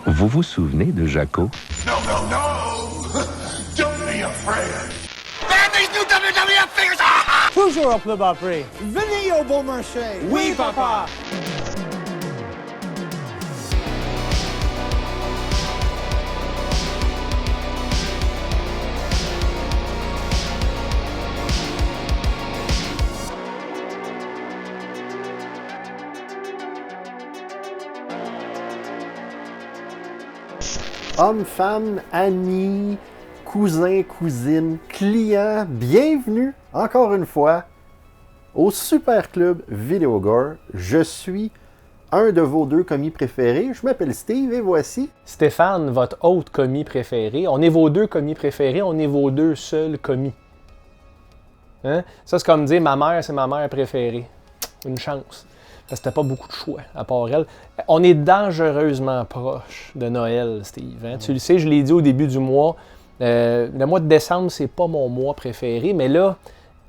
Vous vous souvenez de Jaco? No, no, no! Don't be afraid! Man, these new WWF figures! Toujours au Club Après. Venez au Bon Marché. Oui, papa! Hommes, femmes, amis, cousins, cousines, clients, bienvenue encore une fois au Super Club Vidéogore. Je suis un de vos deux commis préférés. Je m'appelle Steve et voici Stéphane, votre autre commis préféré. On est vos deux commis préférés, on est vos deux seuls commis. Hein? Ça, c'est comme dire ma mère, c'est ma mère préférée. Une chance. Parce que t'as pas beaucoup de choix, à part elle. On est dangereusement proche de Noël, Steve. Hein? Tu le sais, je l'ai dit au début du mois. Le mois de décembre, c'est pas mon mois préféré. Mais là,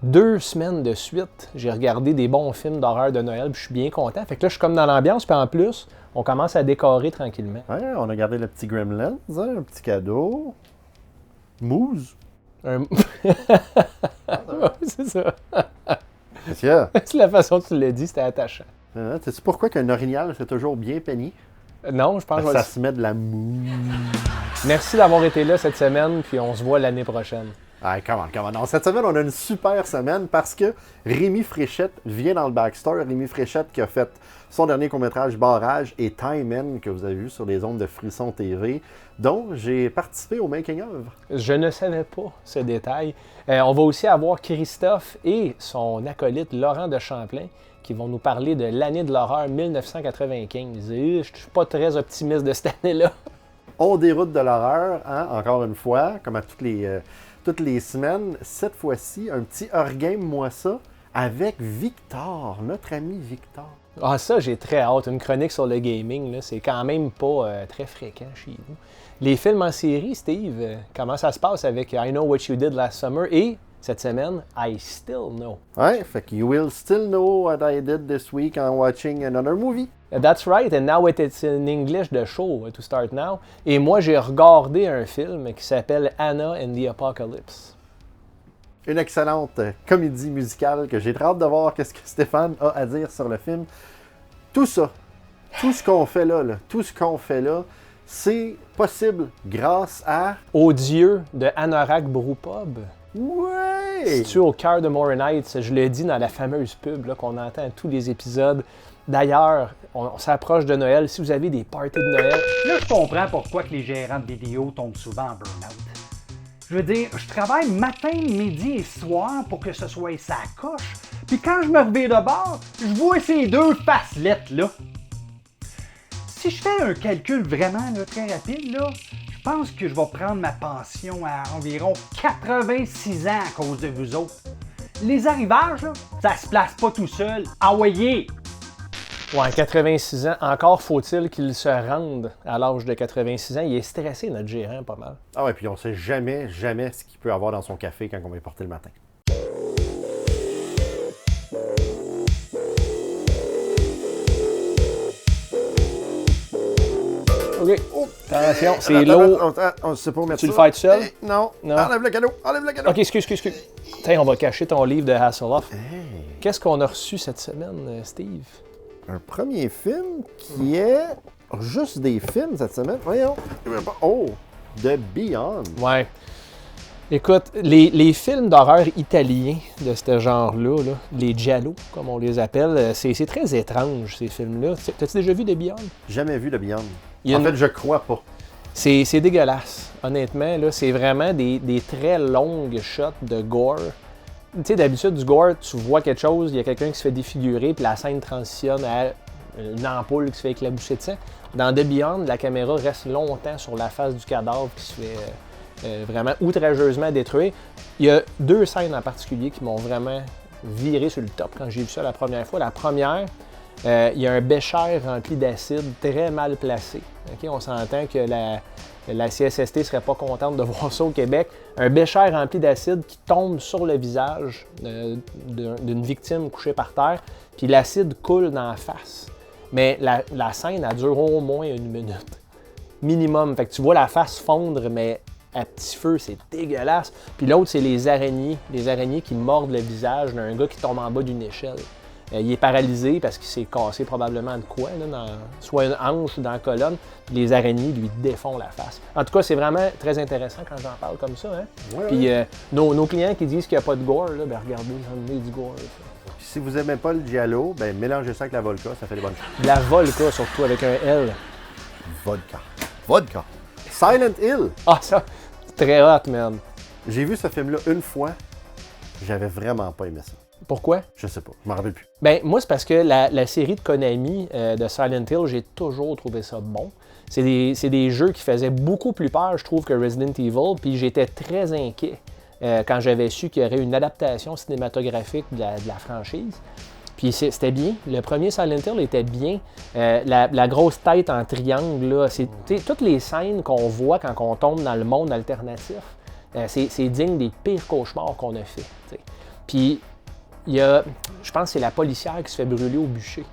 2 semaines de suite, j'ai regardé des bons films d'horreur de Noël. Puis je suis bien content. Fait que là, je suis comme dans l'ambiance. Puis en plus, on commence à décorer tranquillement. Ouais, on a gardé le petit Gremlins, hein, un petit cadeau. Mousse. Ouais, c'est ça. Monsieur, C'est la façon que tu l'as dit, c'était attachant. sais-tu pourquoi qu'un orignal, c'est toujours bien peigné? Non, je pense que je vais Ça le- se met de la mousse. Merci d'avoir été là cette semaine, puis on se voit l'année prochaine. Ah, comment. Non, cette semaine, on a une super semaine parce que Rémi Fréchette vient dans le backstore. Rémi Fréchette qui a fait son dernier court-métrage Barrage et Time In que vous avez vu sur les ondes de Frisson TV, dont j'ai participé au making-of. Je ne savais pas ce détail. On va aussi avoir Christophe et son acolyte Laurent de Champlain qui vont nous parler de l'année de l'horreur 1995. Et je ne suis pas très optimiste de cette année-là. On déroute de l'horreur, hein, encore une fois, comme à toutes les semaines. Cette fois-ci, un petit Heurgame, moi ça, avec Victor, notre ami Victor. Ah, ça, j'ai très hâte. Une chronique sur le gaming, là, c'est quand même pas très fréquent chez nous. Les films en série, Steve, comment ça se passe avec I Know What You Did Last Summer et, cette semaine, I Still Know. Ouais, fait que you will still know what I did this week en watching another movie. That's right, and now it's in English, the show, to start now. Et moi, j'ai regardé un film qui s'appelle Anna and the Apocalypse. Une excellente comédie musicale que j'ai très hâte de voir qu'est-ce que Stéphane a à dire sur le film. Tout ça, tout ce qu'on fait là, c'est possible grâce à... Au dieu de Anorak Brewpub. Ouais! Situé au cœur de Morin Heights, je le dis dans la fameuse pub là, qu'on entend à tous les épisodes. D'ailleurs, on s'approche de Noël. Si vous avez des parties de Noël, Là, je comprends pourquoi que les gérants de vidéos tombent souvent en burn-out. Je veux dire, je travaille matin, midi et soir pour que ce soit sa coche. Puis quand je me revire de bord, je vois ces deux facelettes-là. Si je fais un calcul vraiment là, très rapide, là, je pense que je vais prendre ma pension à environ 86 ans à cause de vous autres. Les arrivages, là, ça se place pas tout seul. Ah ouais! ouais, 86 ans, encore faut-il qu'il se rende à l'âge de 86 ans. Il est stressé, notre gérant, pas mal. Ah ouais, puis on sait jamais ce qu'il peut avoir dans son café quand on va y porter le matin. OK. Attention, c'est Attends, lourd. on sait pas où mettre Tu le ça. fais tout seul? Non. Non. Enlève le cadeau. OK, excuse. Tiens, on va cacher ton livre de Hasselhoff. Qu'est-ce qu'on a reçu cette semaine, Steve? Un premier film qui est juste des films cette semaine. Voyons. Oh, The Beyond. Ouais. Écoute, les films d'horreur italiens de ce genre-là, là, les giallo, comme on les appelle, c'est très étrange, ces films-là. T'as-tu déjà vu The Beyond? Jamais vu The Beyond. Il y a En une- fait, je crois pas. C'est dégueulasse, honnêtement. Là, c'est vraiment des très longues shots de gore. Tu sais, d'habitude, du gore, tu vois quelque chose, il y a quelqu'un qui se fait défigurer, puis la scène transitionne à une ampoule qui se fait éclabousser de sang. Dans The Beyond, la caméra reste longtemps sur la face du cadavre qui se fait vraiment outrageusement détruire. Il y a 2 scènes en particulier qui m'ont vraiment viré sur le top quand j'ai vu ça la première fois. La première, il y a un bécher rempli d'acide très mal placé. Okay? On s'entend que la CSST ne serait pas contente de voir ça au Québec. Un bécher rempli d'acide qui tombe sur le visage d'une victime couchée par terre, puis l'acide coule dans la face. Mais la scène, elle dure au moins 1 minute. minimum. Fait que tu vois la face fondre, mais à petit feu, c'est dégueulasse. Puis l'autre, c'est les araignées qui mordent le visage d'un gars qui tombe en bas d'une échelle. Il est paralysé parce qu'il s'est cassé probablement de quoi, là, soit une hanche ou dans la colonne. Puis les araignées lui défont la face. En tout cas, c'est vraiment très intéressant quand j'en parle comme ça. Hein? Ouais, Puis nos clients qui disent qu'il n'y a pas de gore, là, ben regardez, j'en ai du gore. Ça. Puis si vous n'aimez pas le giallo, ben mélangez ça avec la vodka, ça fait des bonnes choses. De la vodka, surtout avec un L. Vodka. Silent Hill. Ah, ça, c'est très hot, man. J'ai vu ce film-là une fois. J'avais vraiment pas aimé ça. Pourquoi? Je sais pas, je m'en rappelle plus. Ben moi, c'est parce que la série de Konami de Silent Hill, j'ai toujours trouvé ça bon. C'est des jeux qui faisaient beaucoup plus peur, je trouve, que Resident Evil. Puis j'étais très inquiet quand j'avais su qu'il y aurait une adaptation cinématographique de la franchise. Puis c'était bien. Le premier Silent Hill était bien. La grosse tête en triangle, là, toutes les scènes qu'on voit quand on tombe dans le monde alternatif, c'est digne des pires cauchemars qu'on a fait. T'sais. Puis il y a, je pense que c'est la policière qui se fait brûler au bûcher.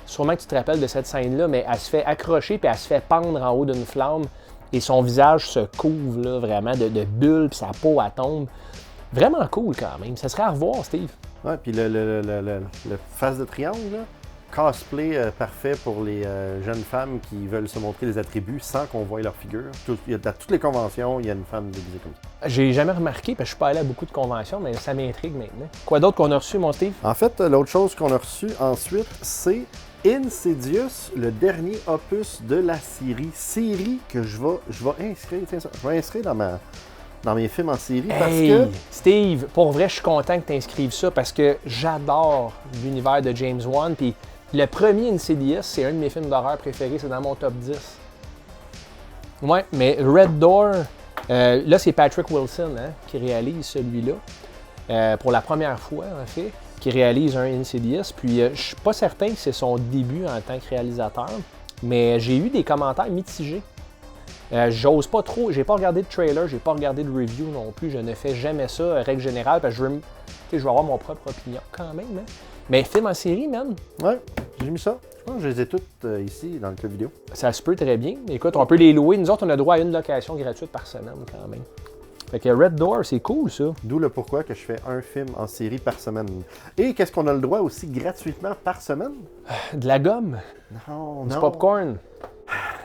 Sûrement que tu te rappelles de cette scène-là, mais elle se fait accrocher puis elle se fait pendre en haut d'une flamme et son visage se couvre là, vraiment de bulles puis sa peau elle tombe. Vraiment cool quand même. Ça serait à revoir, Steve. Ouais, puis le face de triangle, là, cosplay parfait pour les jeunes femmes qui veulent se montrer les attributs sans qu'on voie leur figure. Dans toutes les conventions, il y a une femme déguisée comme ça. J'ai jamais remarqué, parce que je suis pas allé à beaucoup de conventions, mais ça m'intrigue maintenant. Quoi d'autre qu'on a reçu, mon Steve? En fait, l'autre chose qu'on a reçu ensuite, c'est Insidious, le dernier opus de la série que je vais inscrire, tiens ça, je vais inscrire dans mes films en série parce que... Steve, pour vrai, je suis content que tu inscrives ça parce que j'adore l'univers de James Wan. Puis le premier Insidious, c'est un de mes films d'horreur préférés, c'est dans mon top 10. Ouais, mais Red Door, là c'est Patrick Wilson qui réalise celui-là. Pour la première fois, en fait, qui réalise un Insidious. Puis je suis pas certain que c'est son début en tant que réalisateur, mais j'ai eu des commentaires mitigés. J'ose pas trop, j'ai pas regardé de trailer, j'ai pas regardé de review non plus, je ne fais jamais ça, règle générale, parce que je veux avoir mon propre opinion quand même. Hein. Mais film en série, man. Ouais, j'ai mis ça. Je pense que je les ai toutes ici dans le club vidéo. Ça se peut très bien. Écoute, on peut les louer. Nous autres, on a droit à une location gratuite par semaine quand même. Fait que Red Door, c'est cool ça. D'où le pourquoi que je fais un film en série par semaine. Et qu'est-ce qu'on a le droit aussi gratuitement par semaine? De la gomme. Non, Du non. popcorn.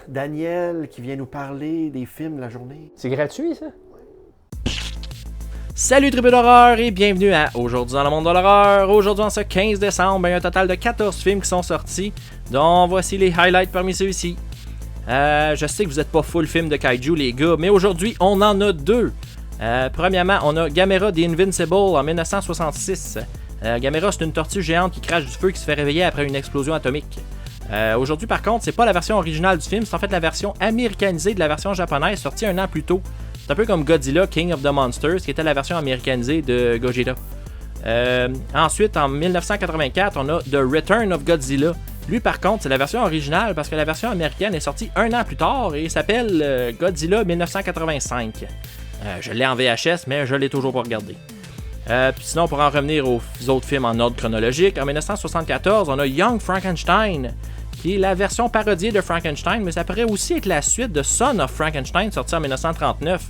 Daniel qui vient nous parler des films la journée. C'est gratuit ça? Salut tribu d'horreur et bienvenue à Aujourd'hui dans le monde de l'horreur. Aujourd'hui en ce 15 décembre, il y a un total de 14 films qui sont sortis, dont voici les highlights parmi ceux-ci. Je sais que vous n'êtes pas full film de kaiju les gars, mais aujourd'hui on en a deux. Premièrement, on a Gamera The Invincible en 1966. Gamera, c'est une tortue géante qui crache du feu qui se fait réveiller après une explosion atomique. Aujourd'hui par contre, c'est pas la version originale du film, c'est en fait la version américanisée de la version japonaise sortie un an plus tôt. C'est un peu comme Godzilla King of the Monsters qui était la version américanisée de Gojira. Ensuite, en 1984, on a The Return of Godzilla. Lui par contre, c'est la version originale parce que la version américaine est sortie un an plus tard et s'appelle Godzilla 1985. Je l'ai en VHS, mais je l'ai toujours pas regardé. Puis sinon, pour en revenir aux autres films en ordre chronologique, en 1974, on a Young Frankenstein, qui est la version parodiée de Frankenstein, mais ça pourrait aussi être la suite de Son of Frankenstein, sorti en 1939.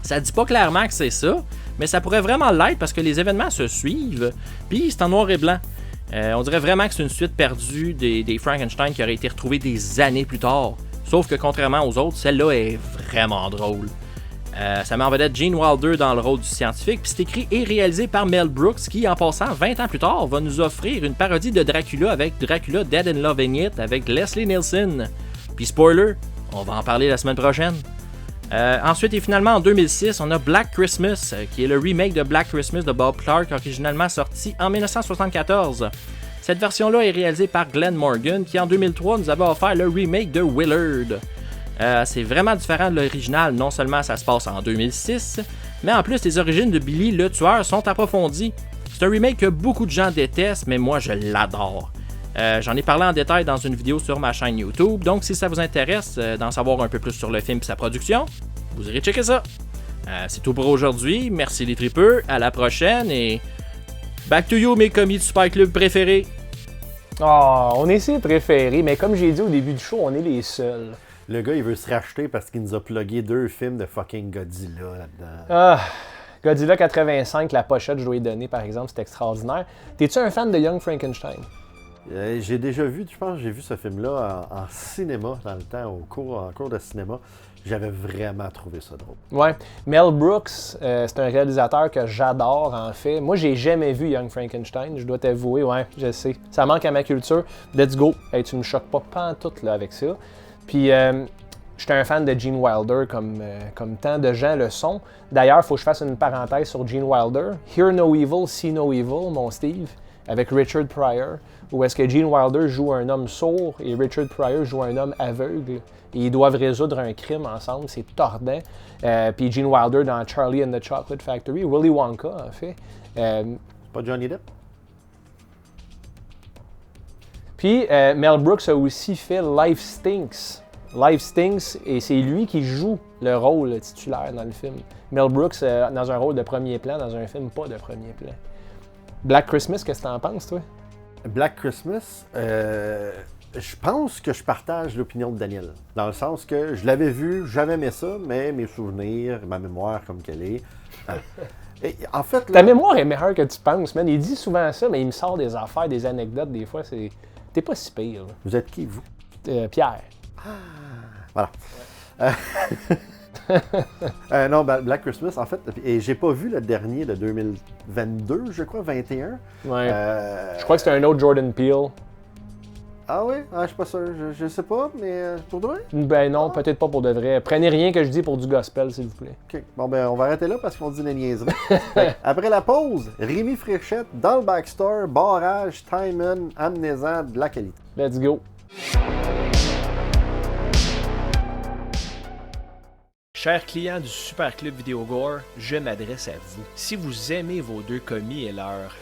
Ça dit pas clairement que c'est ça, mais ça pourrait vraiment l'être parce que les événements se suivent, puis c'est en noir et blanc. On dirait vraiment que c'est une suite perdue des Frankenstein qui auraient été retrouvés des années plus tard. Sauf que contrairement aux autres, celle-là est vraiment drôle. Ça met en vedette Gene Wilder dans le rôle du scientifique, puis c'est écrit et réalisé par Mel Brooks qui, en passant 20 ans plus tard, va nous offrir une parodie de Dracula avec Dracula Dead and Loving It avec Leslie Nielsen. Puis spoiler, on va en parler la semaine prochaine. Ensuite et finalement en 2006, on a Black Christmas, qui est le remake de Black Christmas de Bob Clark, originalement sorti en 1974. Cette version-là est réalisée par Glenn Morgan, qui en 2003 nous avait offert le remake de Willard. C'est vraiment différent de l'original, non seulement ça se passe en 2006, mais en plus les origines de Billy le tueur sont approfondies. C'est un remake que beaucoup de gens détestent, mais moi je l'adore. J'en ai parlé en détail dans une vidéo sur ma chaîne YouTube, donc si ça vous intéresse d'en savoir un peu plus sur le film et sa production, vous irez checker ça. C'est tout pour aujourd'hui, merci les tripeux, à la prochaine et back to you mes commis du Super Club préférés. Oh, on est ses préférés, mais comme j'ai dit au début du show, on est les seuls. Le gars, il veut se racheter parce qu'il nous a plugué 2 films de fucking Godzilla là-dedans. Ah, Godzilla 85, la pochette, je dois y donner, par exemple, c'est extraordinaire. T'es-tu un fan de Young Frankenstein? J'ai déjà vu, je pense que j'ai vu ce film-là en cinéma dans le temps, en cours de cinéma. J'avais vraiment trouvé ça drôle. Ouais. Mel Brooks, c'est un réalisateur que j'adore, en fait. Moi, j'ai jamais vu Young Frankenstein, je dois t'avouer, ouais, je sais. Ça manque à ma culture. Let's go. Hey, tu me choques pas pantoute là, avec ça. Puis, j'étais un fan de Gene Wilder, comme tant de gens le sont. D'ailleurs, il faut que je fasse une parenthèse sur Gene Wilder. Hear No Evil, See No Evil, mon Steve, avec Richard Pryor, où est-ce que Gene Wilder joue un homme sourd et Richard Pryor joue un homme aveugle. Et ils doivent résoudre un crime ensemble, c'est tordant. Puis Gene Wilder dans Charlie and the Chocolate Factory, Willy Wonka en fait. C'est pas Johnny Depp? Puis Mel Brooks a aussi fait Life Stinks. Life Stinks, et c'est lui qui joue le rôle titulaire dans le film. Mel Brooks dans un rôle de premier plan, dans un film pas de premier plan. Black Christmas, qu'est-ce que t'en penses, toi? Black Christmas, je pense que je partage l'opinion de Daniel. Dans le sens que je l'avais vu, j'avais aimé ça, mais mes souvenirs, ma mémoire comme qu'elle est. Et en fait, là, Ta mémoire est meilleure que tu penses, man. Il dit souvent ça, mais il me sort des affaires, des anecdotes, des fois, c'est... T'es pas si pire, là. vous êtes qui, vous? Pierre. Voilà. Non, Black Christmas, en fait, et j'ai pas vu le dernier de 2022, je crois, 21. Ouais. Je crois que c'était un autre Jordan Peele. Ah oui? Ah, je suis pas sûr, je sais pas, mais pour de vrai? Ben non, peut-être pas pour de vrai. Prenez rien que je dis pour du gospel, s'il vous plaît. OK. Bon, ben, on va arrêter là parce qu'on dit des niaiseries. Après la pause, Rémi Fréchette, dans le backstore, barrage, Timon, amnésia, de la qualité. Let's go. Chers clients du Super Club Vidéo Gore, je m'adresse à vous. Si vous aimez vos 2 commis et leur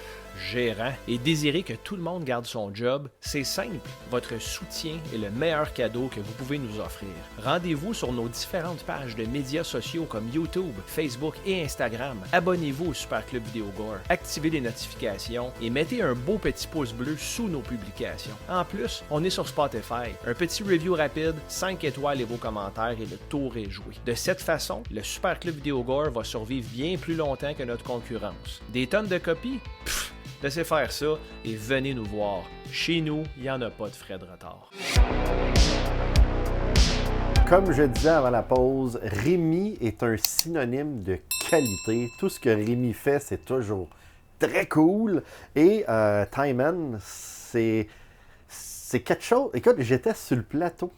gérant et désirez que tout le monde garde son job, c'est simple. Votre soutien est le meilleur cadeau que vous pouvez nous offrir. Rendez-vous sur nos différentes pages de médias sociaux comme YouTube, Facebook et Instagram. Abonnez-vous au Super Club Vidéo Gore, activez les notifications et mettez un beau petit pouce bleu sous nos publications. En plus, on est sur Spotify. Un petit review rapide, 5 étoiles et vos commentaires et le tour est joué. De cette façon, le Super Club Vidéo Gore va survivre bien plus longtemps que notre concurrence. Des tonnes de copies? Pfff! Laissez faire ça et venez nous voir. Chez nous, il n'y en a pas de frais de retard. Comme je disais avant la pause, Rémi est un synonyme de qualité. Tout ce que Rémi fait, c'est toujours très cool. Et Timon, c'est quelque chose... Écoute, j'étais sur le plateau.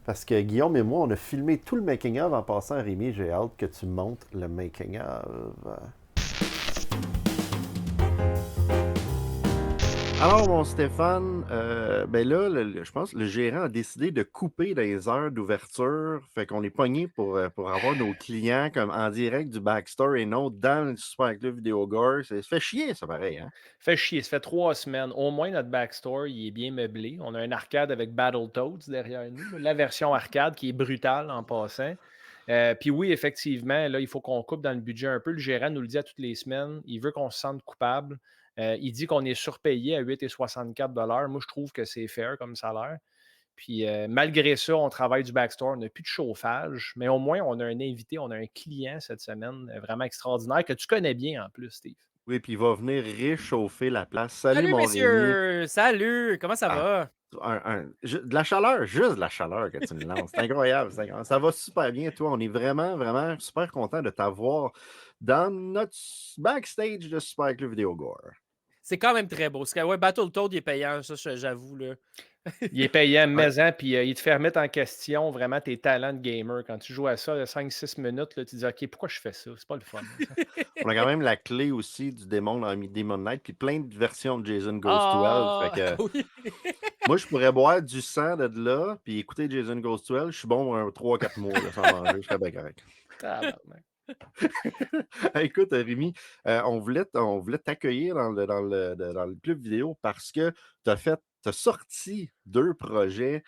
Parce que Guillaume et moi, on a filmé tout le making-of. En passant, Rémi, j'ai hâte que tu montes le making-of. Alors, mon Stéphane, ben là, je pense que le gérant a décidé de couper les heures d'ouverture. Fait qu'on est pogné pour avoir nos clients comme en direct du backstore et non dans le Super Club Vidéo Gore. Ça fait chier, ça, pareil, hein? Fait chier, ça fait 3 semaines. Au moins, notre backstore, il est bien meublé. On a un arcade avec Battletoads derrière nous. La version arcade qui est brutale en passant. Puis oui, effectivement, là, il faut qu'on coupe dans le budget un peu. Le gérant nous le dit à toutes les semaines. Il veut qu'on se sente coupable. Il dit qu'on est surpayé à 8,64 $. Moi, je trouve que c'est fair comme salaire. Puis malgré ça, on travaille du backstore. On n'a plus de chauffage. Mais au moins, on a un invité, on a un client cette semaine vraiment extraordinaire que tu connais bien en plus, Steve. Oui, puis il va venir réchauffer la place. Salut, mon Rémi. messieurs! Salut! Comment ça va? De la chaleur, juste de la chaleur que tu me lances. C'est incroyable, c'est incroyable. Ça va super bien, toi. On est vraiment, vraiment super content de t'avoir dans notre backstage de Super Club Vidéo Gore. C'est quand même très beau. Ouais, Battletoads, il est payant, ça, j'avoue. Là. Il est payant, mais puis il te fait remettre en question vraiment tes talents de gamer. Quand tu joues à ça 5-6 minutes, là, tu te dis « OK, pourquoi je fais ça? C'est pas le fun. » On a quand même la clé aussi du démon dans Demon Knight, puis plein de versions de Jason Goes to Hell. Fait que, oui. moi, je pourrais boire du sang de là, puis écouter Jason Goes to Hell. Je suis bon 3-4 mois là, sans manger. Je serais bien correct. Écoute, Rémi, on voulait t'accueillir dans le club vidéo parce que tu as sorti 2 projets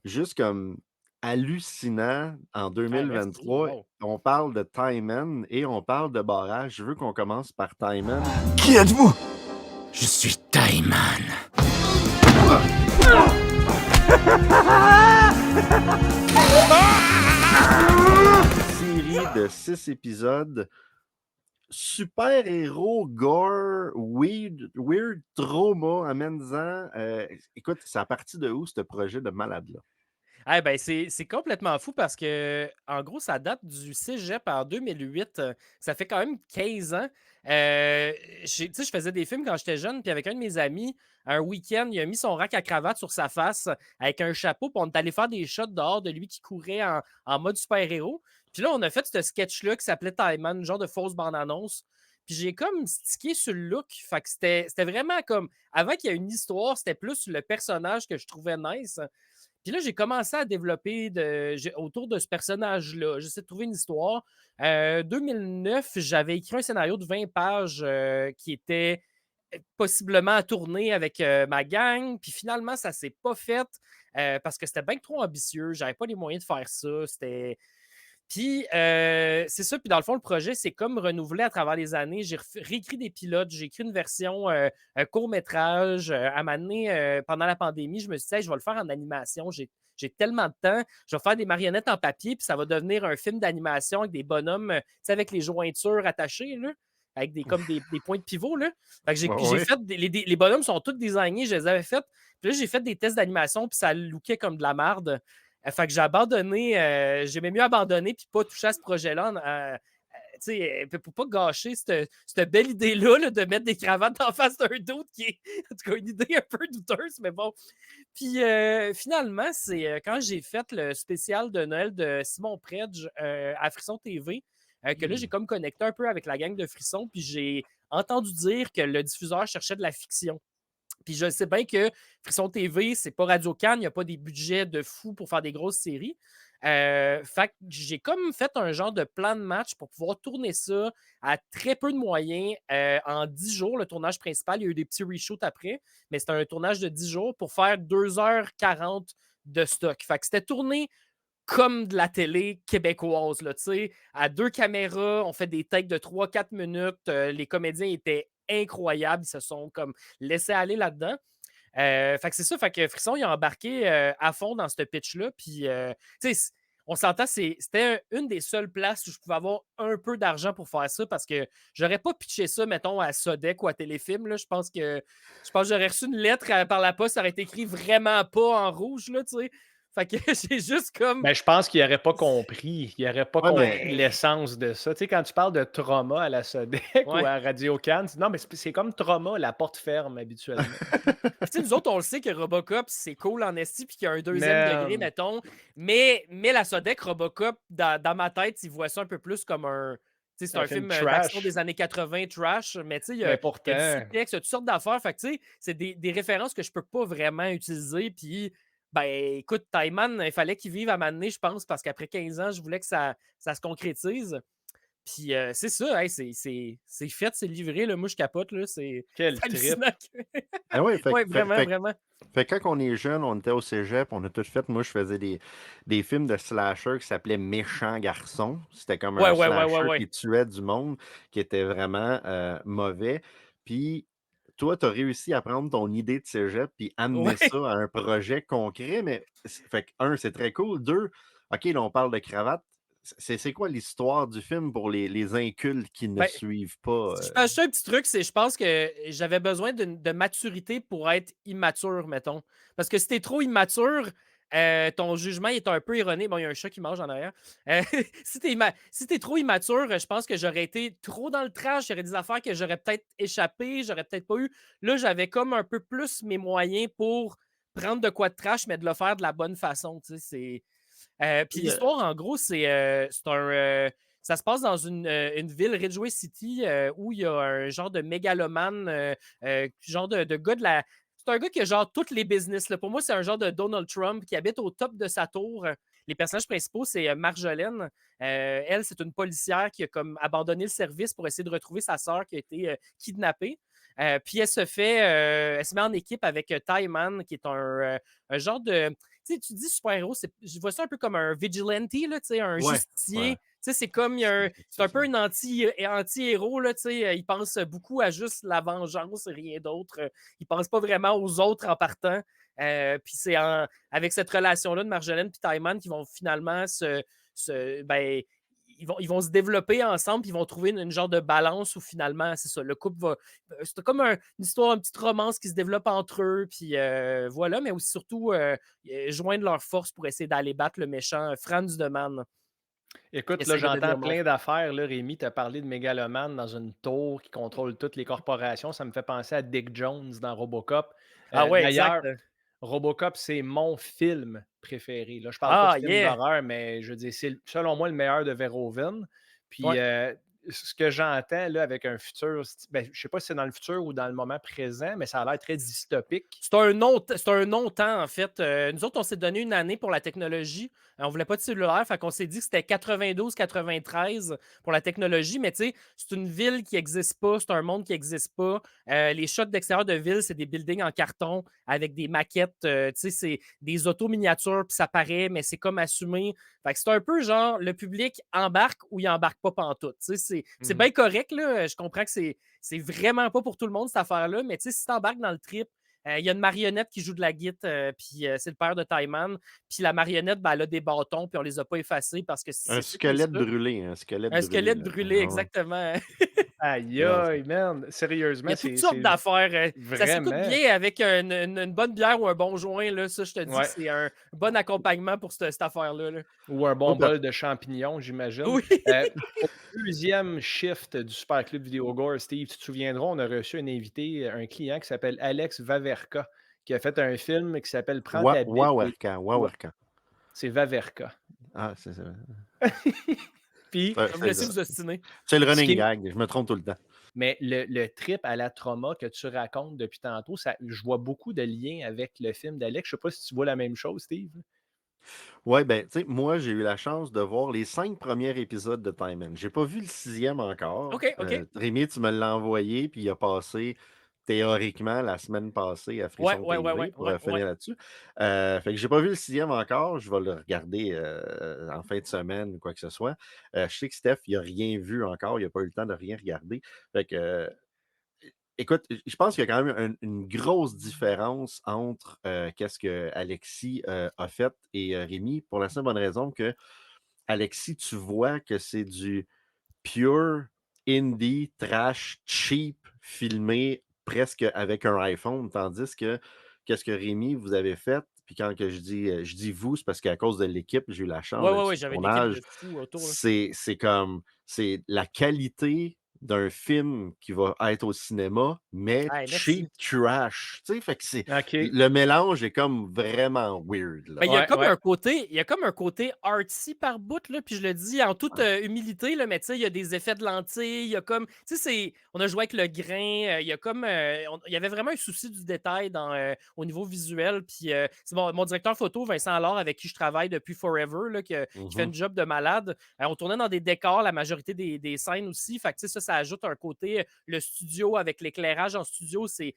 juste comme hallucinants en 2023. Merci. Wow. On parle de Timon et on parle de barrage. Je veux qu'on commence par Timon. Qui êtes-vous? Je suis Timon. Série de 6 épisodes. Super-héros, gore, weird trauma, amène-en. Écoute, c'est à partir de où ce projet de malade-là? Eh ben, c'est complètement fou parce que, en gros, ça date du cégep en 2008. Ça fait quand même 15 ans. Tu sais, je faisais des films quand j'étais jeune, puis avec un de mes amis, un week-end, il a mis son rack à cravate sur sa face avec un chapeau, puis on est allé faire des shots dehors de lui qui courait en mode super-héros. Puis là, on a fait ce sketch-là qui s'appelait Time, genre de fausse bande-annonce. Puis j'ai comme stické sur le look. Fait que c'était vraiment comme. Avant qu'il y ait une histoire, c'était plus le personnage que je trouvais nice. Puis là, j'ai commencé à développer autour de ce personnage-là. J'essaie de trouver une histoire. 2009, j'avais écrit un scénario de 20 pages qui était possiblement à tourner avec ma gang. Puis finalement, ça ne s'est pas fait parce que c'était bien trop ambitieux. J'avais pas les moyens de faire ça. Puis, c'est ça. Puis, dans le fond, le projet, c'est comme renouvelé à travers les années. J'ai réécrit des pilotes. J'ai écrit une version court-métrage. À un moment donné, pendant la pandémie, je me suis dit, hey, je vais le faire en animation. J'ai tellement de temps. Je vais faire des marionnettes en papier, puis ça va devenir un film d'animation avec des bonhommes, tu sais, avec les jointures attachées, là, avec comme des points de pivot. Là. Fait que j'ai fait les bonhommes sont tous designés. Je les avais faits. Puis là, j'ai fait des tests d'animation, puis ça lookait comme de la marde. Fait que j'ai abandonné, j'aimais mieux abandonner puis pas toucher à ce projet-là. Pour pas gâcher cette belle idée-là là, de mettre des cravates en face d'un doute qui est en tout cas une idée un peu douteuse, mais bon. Puis finalement, c'est quand j'ai fait le spécial de Noël de Simon Predge à Frisson TV, que là, j'ai comme connecté un peu avec la gang de Frisson, puis j'ai entendu dire que le diffuseur cherchait de la fiction. Puis je sais bien que Frisson TV, c'est pas Radio-Can, il n'y a pas des budgets de fou pour faire des grosses séries. Fait que j'ai comme fait un genre de plan de match pour pouvoir tourner ça à très peu de moyens en 10 jours. Le tournage principal, il y a eu des petits reshoots après, mais c'était un tournage de 10 jours pour faire 2h40 de stock. Fait que c'était tourné comme de la télé québécoise, là, à 2 caméras, on fait des takes de 3-4 minutes. Les comédiens étaient incroyables, ils se sont comme laissés aller là-dedans. Fait que c'est ça, fait que Frisson, il a embarqué à fond dans ce pitch-là. Puis, on s'entend, c'était une des seules places où je pouvais avoir un peu d'argent pour faire ça parce que j'aurais pas pitché ça, mettons, à Sodec ou à Téléfilm. Là. Je pense que j'aurais reçu une lettre par la poste, ça aurait été écrit vraiment pas en rouge, là, tu sais. Fait que j'ai juste comme. Ben, je pense qu'il n'aurait pas compris. Il n'aurait pas compris l'essence de ça. Tu sais, quand tu parles de trauma à la Sodec ou à Radio-Can, non, mais c'est comme trauma, la porte ferme habituellement. Nous autres, on le sait que Robocop, c'est cool en esti puis qu'il y a un deuxième degré, mettons. Mais la Sodec, Robocop, dans ma tête, il voit ça un peu plus comme un. C'est un film d'action des années 80, trash, mais tu sais, il y a du sous-texte, il y a toutes sortes d'affaires. Fait que tu sais, c'est des références que je peux pas vraiment utiliser. Puis. Ben, écoute, Taiman, il fallait qu'il vive à m'amener, je pense, parce qu'après 15 ans, je voulais que ça se concrétise. Puis c'est ça, hey, c'est fait, c'est livré. Là. Moi, je capote. Là, quel trip! Vraiment. Fait que quand on est jeune, on était au cégep, on a tout fait. Moi, je faisais des films de slasher qui s'appelaient Méchants garçons. C'était comme un slasher qui tuait du monde, qui était vraiment mauvais. Puis toi, tu as réussi à prendre ton idée de cégep puis amener ça à un projet concret. Mais fait que, c'est très cool. 2, OK, là, on parle de cravate. C'est quoi l'histoire du film pour les incultes qui ne suivent pas? Je pense un petit truc, c'est je pense que j'avais besoin de maturité pour être immature, mettons. Parce que si t'es trop immature, ton jugement est un peu erroné. Bon, il y a un chat qui mange en arrière. Si t'es trop immature, je pense que j'aurais été trop dans le trash. Il y aurait des affaires que j'aurais peut-être échappé, j'aurais peut-être pas eu. Là, j'avais comme un peu plus mes moyens pour prendre de quoi de trash, mais de le faire de la bonne façon. Puis l'histoire, en gros, c'est un. Ça se passe dans une ville, Ridgeway City, où il y a un genre de mégalomane, genre de gars de la. C'est un gars qui a genre toutes les business. Là. Pour moi, c'est un genre de Donald Trump qui habite au top de sa tour. Les personnages principaux, c'est Marjolaine. Elle, c'est une policière qui a comme abandonné le service pour essayer de retrouver sa sœur qui a été kidnappée. Puis elle se met en équipe avec Taiman, qui est un genre de. Tu sais, tu dis super-héros, je vois ça un peu comme un vigilante, là, un justicier. Ouais. C'est comme, c'est un peu un anti-héros, là, il pense beaucoup à juste la vengeance et rien d'autre. Il pense pas vraiment aux autres en partant. Puis c'est avec cette relation-là de Marjolaine et Taiman qui vont finalement ben, ils vont se développer ensemble, puis ils vont trouver une genre de balance où finalement, c'est ça, le couple va. C'est comme une histoire, une petite romance qui se développe entre eux, puis voilà, mais aussi surtout joindre leurs forces pour essayer d'aller battre le méchant Franz de Man. Écoute, là, j'entends plein d'affaires. Là, Rémi, tu as parlé de mégalomane dans une tour qui contrôle toutes les corporations. Ça me fait penser à Dick Jones dans Robocop. Ah ouais, D'ailleurs, exact. Robocop, c'est mon film préféré. Là, je parle pas de film d'horreur, mais je veux dire, c'est selon moi le meilleur de Verhoeven. Puis ce que j'entends là avec un futur, ben, je sais pas si c'est dans le futur ou dans le moment présent, mais ça a l'air très dystopique. C'est un non-temps, en fait. Nous autres, on s'est donné une année pour la technologie. On voulait pas de cellulaire, fait qu'on s'est dit que c'était 92-93 pour la technologie, mais tu sais, c'est une ville qui n'existe pas, c'est un monde qui n'existe pas. Les shots d'extérieur de ville, c'est des buildings en carton avec des maquettes, tu sais, c'est des autos miniatures, puis ça paraît, mais c'est comme assumé. Fait que c'est un peu genre, le public embarque ou il embarque pas pantoute. Tu sais, c'est bien correct, là. Je comprends que c'est vraiment pas pour tout le monde, cette affaire-là, mais tu sais, si t'embarques dans le trip, il y a une marionnette qui joue de la guitare, puis c'est le père de Taiman. Puis la marionnette, ben, elle a des bâtons, puis on les a pas effacés parce que un squelette brûlé. Un squelette brûlé, exactement. Aïe, aïe, man. Sérieusement, il y a toutes sortes d'affaires. Ça s'écoute bien avec une bonne bière ou un bon joint. Là, ça, je te dis, c'est un bon accompagnement pour cette affaire-là. Là. Ou un bon bol de champignons, j'imagine. Oui. Au deuxième shift du Super Club Vidéo Gore, Steve, tu te souviendras, on a reçu un invité, un client qui s'appelle Alex Vaverka, qui a fait un film qui s'appelle Prends ta bite. Wawerka. C'est Vaverka. Ah, c'est ça. Puis, vous laissez vous ostiner. C'est le running gag, je me trompe tout le temps. Mais le trip à la trauma que tu racontes depuis tantôt, je vois beaucoup de liens avec le film d'Alex. Je ne sais pas si tu vois la même chose, Steve. Oui, ben, tu sais, moi, j'ai eu la chance de voir les 5 premiers épisodes de Time Man. J'ai pas vu le 6e encore. OK. Rémi, tu me l'as envoyé, puis il a passé théoriquement la semaine passée à Frisson TV pour finir là-dessus. Fait que j'ai pas vu le 6e encore. Je vais le regarder en fin de semaine ou quoi que ce soit. Je sais que Steph, il n'a rien vu encore. Il n'a pas eu le temps de rien regarder. Fait que écoute, je pense qu'il y a quand même une grosse différence entre qu'est-ce que Alexis a fait et Rémi, pour la simple bonne raison que Alexis, tu vois que c'est du pure indie, trash, cheap, filmé presque avec un iPhone, tandis que qu'est-ce que Rémi, vous avez fait, puis quand que je dis vous, c'est parce qu'à cause de l'équipe, j'ai eu la chance Oui, j'avais une équipe de fous autour. c'est la qualité d'un film qui va être au cinéma, mais cheap trash. Tu sais, fait que le mélange est comme vraiment weird. Là. Ben, il y a comme un côté artsy par bout, là, puis je le dis en toute humilité, là, mais tu sais, il y a des effets de lentilles, il y a comme, tu sais, on a joué avec le grain, il y a comme, il y avait vraiment un souci du détail au niveau visuel, puis c'est mon directeur photo, Vincent Allard, avec qui je travaille depuis Forever, là, qui fait une job de malade. On tournait dans des décors, la majorité des scènes aussi, fait que tu sais, ça ajoute un côté, le studio avec l'éclairage en studio, tu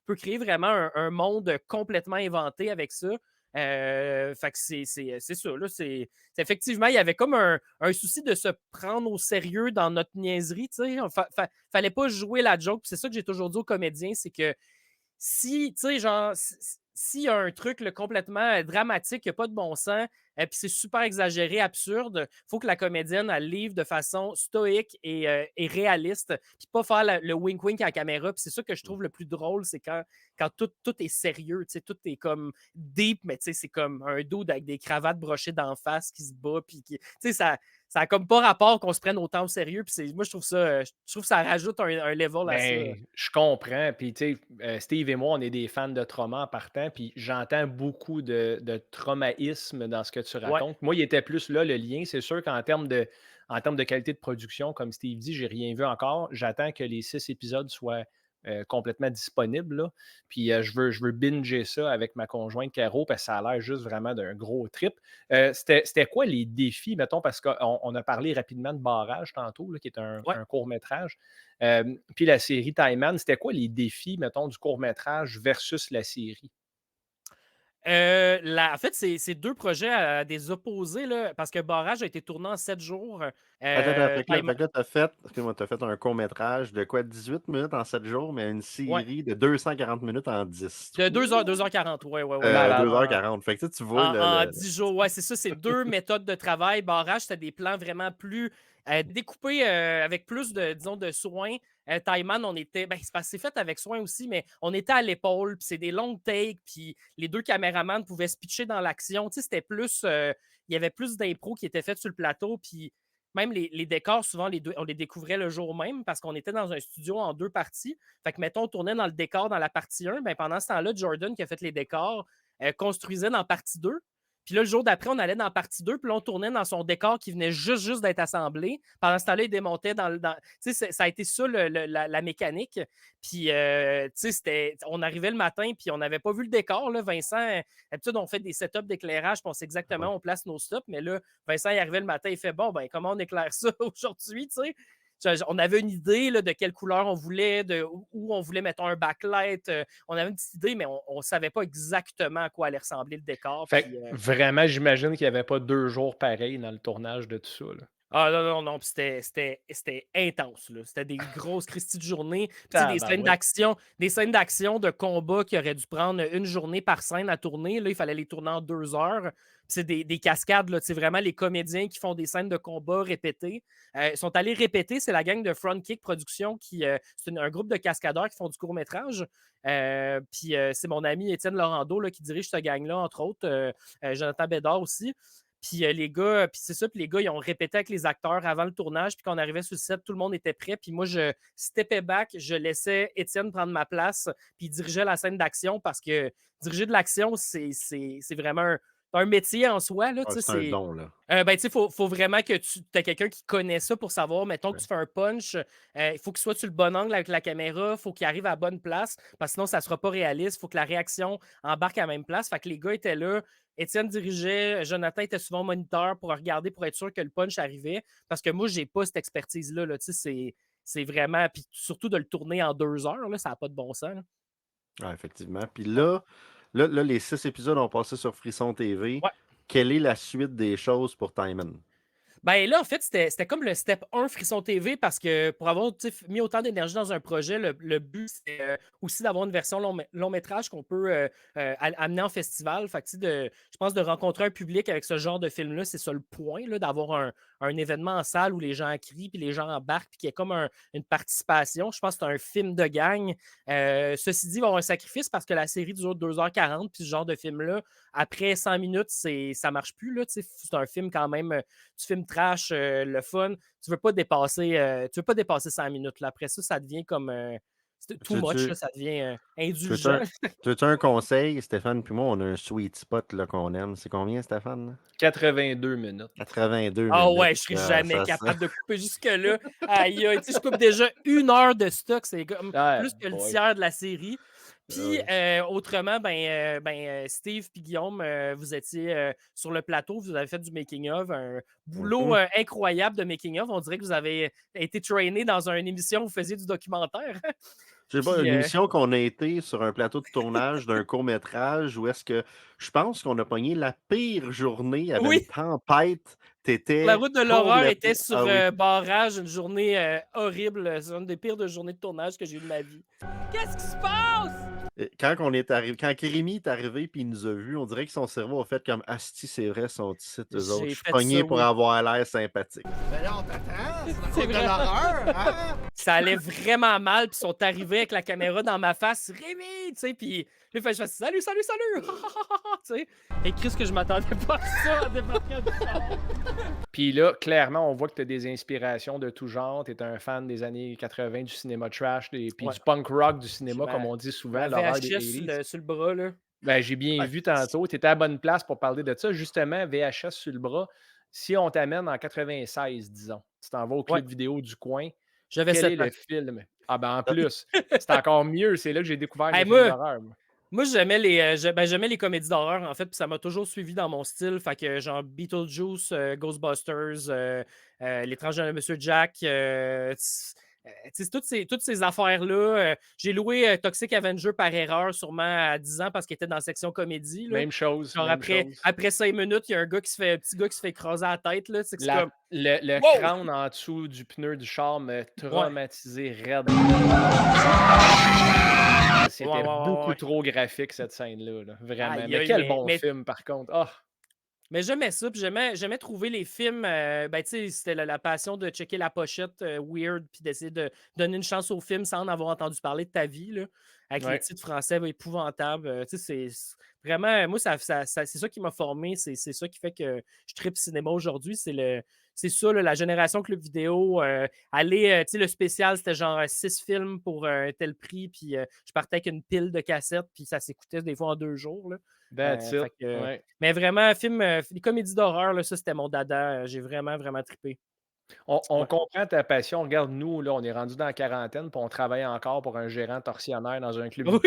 peux créer vraiment un monde complètement inventé avec ça. Fait que c'est ça. Là, effectivement, il y avait comme un souci de se prendre au sérieux dans notre niaiserie. Fallait pas jouer la joke. C'est ça que j'ai toujours dit aux comédiens, c'est que si, tu sais, genre, s'il y a un truc là, complètement dramatique, qui n'a pas de bon sens, puis c'est super exagéré, absurde, il faut que la comédienne elle livre de façon stoïque et réaliste, puis pas faire le wink-wink à la caméra. Puis c'est ça que je trouve le plus drôle, c'est quand tout est sérieux, tout est comme deep, mais c'est comme un dude avec des cravates brochées d'en face qui se bat, puis ça n'a comme pas rapport qu'on se prenne autant au sérieux. Puis moi, je trouve que ça rajoute un level à ça. Je comprends. Puis, tu sais, Steve et moi, on est des fans de trauma en partant. Puis, j'entends beaucoup de traumatisme dans ce que tu racontes. Moi, il était plus là, le lien. C'est sûr qu'en termes de qualité de production, comme Steve dit, j'ai rien vu encore. J'attends que les 6 épisodes soient complètement disponibles. Là. Puis je veux binger ça avec ma conjointe Caro parce que ça a l'air juste vraiment d'un gros trip. C'était quoi les défis, mettons, parce qu'on a parlé rapidement de Barrage tantôt, là, qui est un court-métrage. Puis la série Time Man, c'était quoi les défis, mettons, du court-métrage versus la série? En fait, c'est deux projets à des opposés, là, parce que Barrage a été tourné en 7 jours. Attends, fait que là, Time- t'as fait un court-métrage de quoi, 18 minutes en 7 jours, mais une Ouais, série de 240 minutes en 10. de 2h40, ouais, ouais, ouais. 2h40. Fait que tu vois, En 10 jours, ouais, c'est ça, c'est deux méthodes de travail. Barrage, c'était des plans vraiment plus découpés avec plus de, disons, de soins. Taiman, on était, ben, c'est fait avec soin aussi, mais on était à l'épaule, puis c'est des longues takes, puis les deux caméramans pouvaient se pitcher dans l'action. Tu sais, c'était plus, il y avait plus d'impro qui était fait sur le plateau, puis même les décors, souvent, on les découvrait le jour même parce qu'on était dans un studio en deux parties. Fait que, mettons, on tournait dans le décor dans la partie 1, ben, pendant ce temps-là, Jordan, qui a fait les décors, construisait dans partie 2. Puis là, le jour d'après, on allait dans partie 2, puis là, on tournait dans son décor qui venait juste d'être assemblé. Pendant ce temps-là, il démontait dans le. Tu sais, ça a été ça la mécanique. Puis, tu sais, on arrivait le matin, puis on n'avait pas vu le décor. Là. Vincent, d'habitude, on fait des setups d'éclairage, puis on sait exactement où on place nos stops. Mais là, Vincent, il arrivait le matin, il fait bon, ben, comment on éclaire ça aujourd'hui, tu sais? On avait une idée là, de quelle couleur on voulait, où on voulait mettre un backlight. On avait une petite idée, mais on ne savait pas exactement à quoi allait ressembler le décor. Fait Puis, que vraiment, j'imagine qu'il n'y avait pas 2 jours pareils dans le tournage de tout ça. Là. ah non, non, non, puis c'était intense, là. C'était des grosses Christie de journée. Puis tu sais, des scènes d'action de combat qui auraient dû prendre une journée par scène à tourner. Là, il fallait les tourner en 2 heures. Puis c'est des cascades, là. C'est vraiment les comédiens qui font des scènes de combat répétées. Ils sont allés répéter, c'est la gang de Front Kick Production qui c'est un groupe de cascadeurs qui font du court-métrage. Puis c'est mon ami Étienne Laurando là, qui dirige cette gang-là, entre autres. Jonathan Bédard aussi. Puis les gars, puis c'est ça, puis les gars, ils ont répété avec les acteurs avant le tournage, puis quand on arrivait sur le set, tout le monde était prêt, puis moi, je steppais back, je laissais Étienne prendre ma place, puis il dirigeait la scène d'action, parce que diriger de l'action, c'est vraiment un métier en soi. Là, c'est un don, là. Ben, tu sais, faut vraiment que tu aies quelqu'un qui connaît ça pour savoir, mettons que tu fais un punch, il faut qu'il soit sur le bon angle avec la caméra, il faut qu'il arrive à la bonne place, parce que sinon, ça ne sera pas réaliste, il faut que la réaction embarque à la même place. Fait que les gars étaient là, Étienne dirigeait, Jonathan était souvent moniteur pour regarder, pour être sûr que le punch arrivait, parce que moi, j'ai pas cette expertise-là. Là, tu sais, c'est vraiment, puis surtout de le tourner en 2 heures, là, ça n'a pas de bon sens. Là. Ah, effectivement. Puis là, les 6 épisodes ont passé sur Frisson TV. Ouais. Quelle est la suite des choses pour Timon? Ben là, en fait, c'était comme le step 1 Frisson TV parce que pour avoir mis autant d'énergie dans un projet, le but, c'est aussi d'avoir une version long métrage qu'on peut amener en festival. Fait que, je pense de rencontrer un public avec ce genre de film-là, c'est ça le point, d'avoir un événement en salle où les gens crient, puis les gens embarquent, puis qu'il y ait comme une participation. Je pense que c'est un film de gang. Ceci dit, il va y avoir un sacrifice parce que la série dure 2h40, puis ce genre de film-là, après 100 minutes, ça marche plus. Là, c'est un film quand même, tu filmes trash, le fun. Tu veux pas dépasser 100 minutes. Là. Après ça, ça devient comme too much, là, ça devient indulgent. Tu as un conseil, Stéphane, puis moi, on a un sweet spot là, qu'on aime. C'est combien, Stéphane? 82 minutes. 82 minutes. Ah ouais, je serais jamais capable de couper jusque-là. Aïe, aïe, je coupe déjà 1 heure de stock, c'est comme plus que le tiers de la série. Puis, autrement, Steve et Guillaume, vous étiez sur le plateau, vous avez fait du making-of, un boulot incroyable de making-of. On dirait que vous avez été traîné dans une émission où vous faisiez du documentaire. Je sais pas, une émission qu'on a été sur un plateau de tournage d'un court-métrage où est-ce que je pense qu'on a pogné la pire journée, il y avait une tempête. La route de l'horreur était sur oui. Barrage, une journée horrible. C'est une des pires de journées de tournage que j'ai eues de ma vie. Qu'est-ce qui se passe? Quand Kérémy est arrivé et il nous a vus, on dirait que son cerveau a fait comme Asti, c'est vrai, son petit eux autres. Je suis pogné pour avoir l'air sympathique. Ben là, on t'attend, c'est vrai. De l'horreur, hein? Ça allait vraiment mal, puis ils sont arrivés avec la caméra dans ma face, Rémi, tu sais, puis lui, je fais salut, salut, salut, tu sais. Et Chris, que je m'attendais pas à ça en débarquant du char. Puis là, clairement, on voit que tu as des inspirations de tout genre. Tu es un fan des années 80 du cinéma trash, puis du punk rock du cinéma, comme on dit souvent, l'horreur des 80s. Sur le bras, là. Ben, j'ai bien vu tantôt. Tu étais à la bonne place pour parler de ça. Justement, VHS sur le bras. Si on t'amène en 96, disons, tu t'en vas au clip vidéo du coin, quel est le film? Ah ben en plus, c'est encore mieux. C'est là que j'ai découvert les films d'horreur. Moi, j'aimais les comédies d'horreur, en fait, puis ça m'a toujours suivi dans mon style. Fait que, genre, Beetlejuice, Ghostbusters, L'étrange de Monsieur Jack, C'est toutes ces affaires-là. J'ai loué Toxic Avenger par erreur, sûrement à 10 ans, parce qu'il était dans la section comédie. Là. Même chose. Genre même chose. après 5 minutes, il y a un petit gars qui se fait écraser la tête. Là. C'est comme... Le Wow! crâne en dessous du pneu du char m'a traumatisé raide. C'était beaucoup trop graphique, cette scène-là. Là. Vraiment. Aïe, mais aïe, quel bon film, par contre. Oh. Mais j'aimais ça, puis j'aimais trouver les films. Ben, tu sais, c'était la passion de checker la pochette weird, puis d'essayer de donner une chance au film sans en avoir entendu parler de ta vie, là, avec les titres français épouvantables. Tu sais, c'est vraiment. Moi, c'est ça qui m'a formé, c'est ça qui fait que je tripe cinéma aujourd'hui. C'est ça, là, la génération club vidéo. Tu sais, le spécial, c'était genre 6 films pour un tel prix, puis je partais avec une pile de cassettes, puis ça s'écoutait des fois en 2 jours. Là. Mais vraiment, les comédies d'horreur, là, ça, c'était mon dada. J'ai vraiment, vraiment trippé. On comprend ta passion. Regarde, nous, là, on est rendu dans la quarantaine, puis on travaille encore pour un gérant tortionnaire dans un club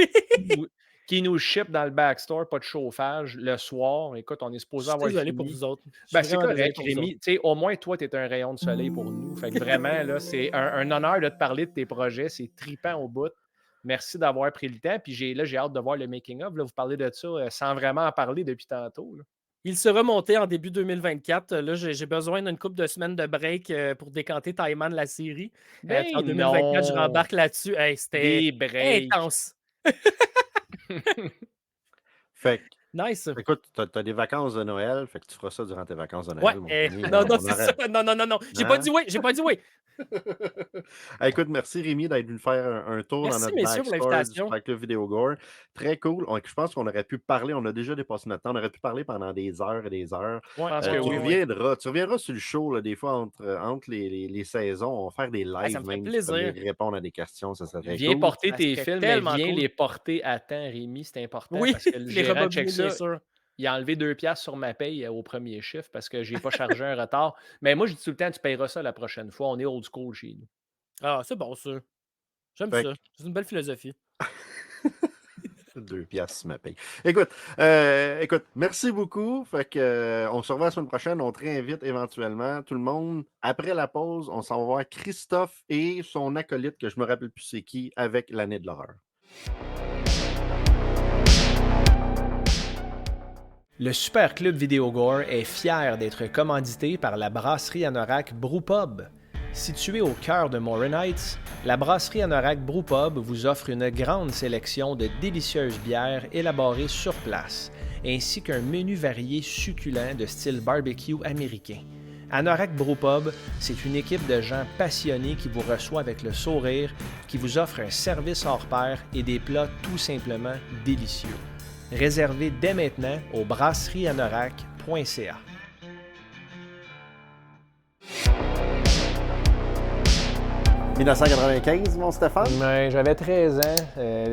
qui nous ship dans le backstore, pas de chauffage, le soir. Écoute, on est supposé avoir désolé fini. pour vous autres. Ben, c'est correct, Rémi. Au moins, toi, tu es un rayon de soleil pour nous. Fait que vraiment, là, c'est un honneur de te parler de tes projets. C'est tripant au bout. Merci d'avoir pris le temps. Puis j'ai hâte de voir le making-of. Vous parlez de ça sans vraiment en parler depuis tantôt. Là. Il sera monté en début 2024. Là, j'ai besoin d'une couple de semaines de break pour décanter Taïman la série. En 2024, je rembarque là-dessus. Hey, c'était intense. Fait que, nice. Écoute, t'as des vacances de Noël, fait que tu feras ça durant tes vacances de Noël. Ouais, non, c'est ça. Non. J'ai pas dit oui. Écoute, merci Rémi d'être venu faire un tour dans notre backstory du Super Club Vidéo Gore. Très cool. Je pense qu'on aurait pu parler, on a déjà dépassé notre temps, on aurait pu parler pendant des heures et des heures. Ouais, tu reviendras sur le show, là, des fois, entre les saisons. On va faire des lives, ça me même plaisir. Répondre à des questions. Ça serait viens cool. porter tes films, mais viens les porter à temps, Rémi. C'est important parce que le gérant check ça. Il a enlevé 2$ sur ma paye au premier chiffre parce que je n'ai pas chargé un retard. Mais moi, je dis tout le temps, tu payeras ça la prochaine fois. On est old school chez nous. Ah, c'est bon, ça. J'aime ça. C'est une belle philosophie. 2$ sur ma paye. Écoute, merci beaucoup. Fait que, on se revoit la semaine prochaine. On te réinvite éventuellement. Tout le monde, après la pause, on s'en va voir Christophe et son acolyte, que je me rappelle plus c'est qui, avec l'année de l'horreur. Le Super Club Vidéo Gore est fier d'être commandité par la brasserie Anorak Brewpub. Située au cœur de Morin Heights, la brasserie Anorak Brewpub vous offre une grande sélection de délicieuses bières élaborées sur place, ainsi qu'un menu varié succulent de style barbecue américain. Anorak Brewpub, c'est une équipe de gens passionnés qui vous reçoit avec le sourire, qui vous offre un service hors pair et des plats tout simplement délicieux. Réservez dès maintenant au brasserieanorak.ca. « 1995, mon Stéphane? Ouais, j'avais 13 ans,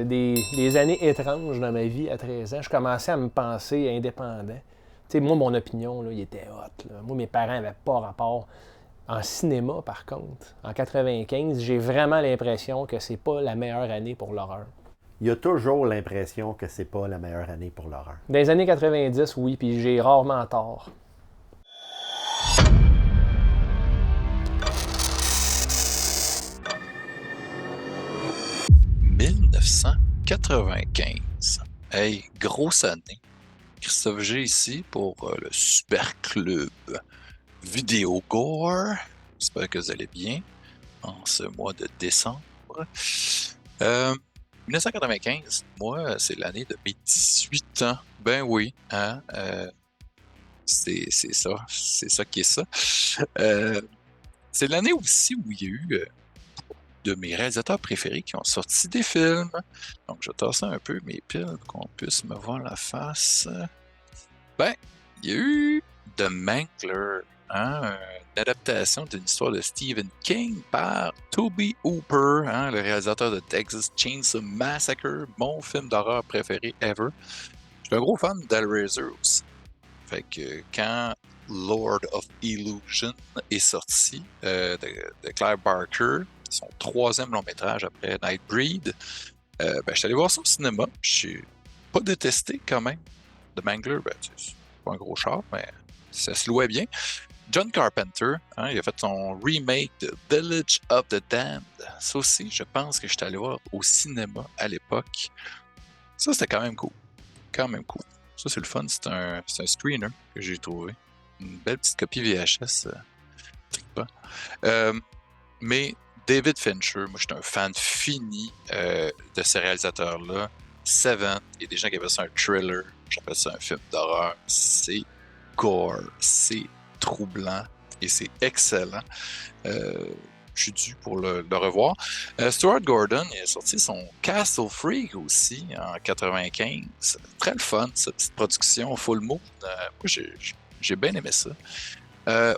des années étranges dans ma vie à 13 ans. Je commençais à me penser indépendant. Tu sais, moi, mon opinion, là, il était hot. Là. Moi, mes parents n'avaient pas rapport. En cinéma, par contre, en 95, j'ai vraiment l'impression que c'est pas la meilleure année pour l'horreur. Il y a toujours l'impression que c'est pas la meilleure année pour l'horreur. Dans les années 90, oui, puis j'ai rarement tort. « 1995. Hey, grosse année. Christophe G ici pour le Super Club Vidéo Gore. J'espère que vous allez bien en ce mois de décembre. 1995, moi, c'est l'année de mes 18 ans. Ben oui, hein? C'est ça qui est ça. C'est l'année aussi où il y a eu de mes réalisateurs préférés qui ont sorti des films. Donc, je vais tasser un peu mes piles pour qu'on puisse me voir la face. Ben, il y a eu The Mangler, hein, une adaptation d'une histoire de Stephen King par Tobe Hooper, hein, le réalisateur de Texas Chainsaw Massacre, mon film d'horreur préféré ever. Je suis un gros fan d'Hellraiser aussi. Fait que quand Lord of Illusion est sorti, de Clive Barker, son 3e long métrage après Nightbreed, ben, je suis allé voir ça au cinéma. Je suis pas détesté quand même. The Mangler, ben, c'est pas un gros char, mais ça se louait bien. John Carpenter, hein, il a fait son remake de Village of the Damned. Ça aussi, je pense que j'étais allé voir au cinéma à l'époque. Ça, c'était quand même cool. Quand même cool. Ça, c'est le fun. C'est un screener que j'ai trouvé. Une belle petite copie VHS. Trippant. Mais David Fincher, moi, j'étais un fan fini de ce réalisateur-là. Seven, il y a des gens qui appellent ça un thriller. J'appelle ça un film d'horreur. C'est gore. C'est troublant et c'est excellent. Je suis dû pour le revoir. Stuart Gordon il a sorti son Castle Freak aussi en 95. Très le fun, cette petite production full moon. Moi, j'ai bien aimé ça.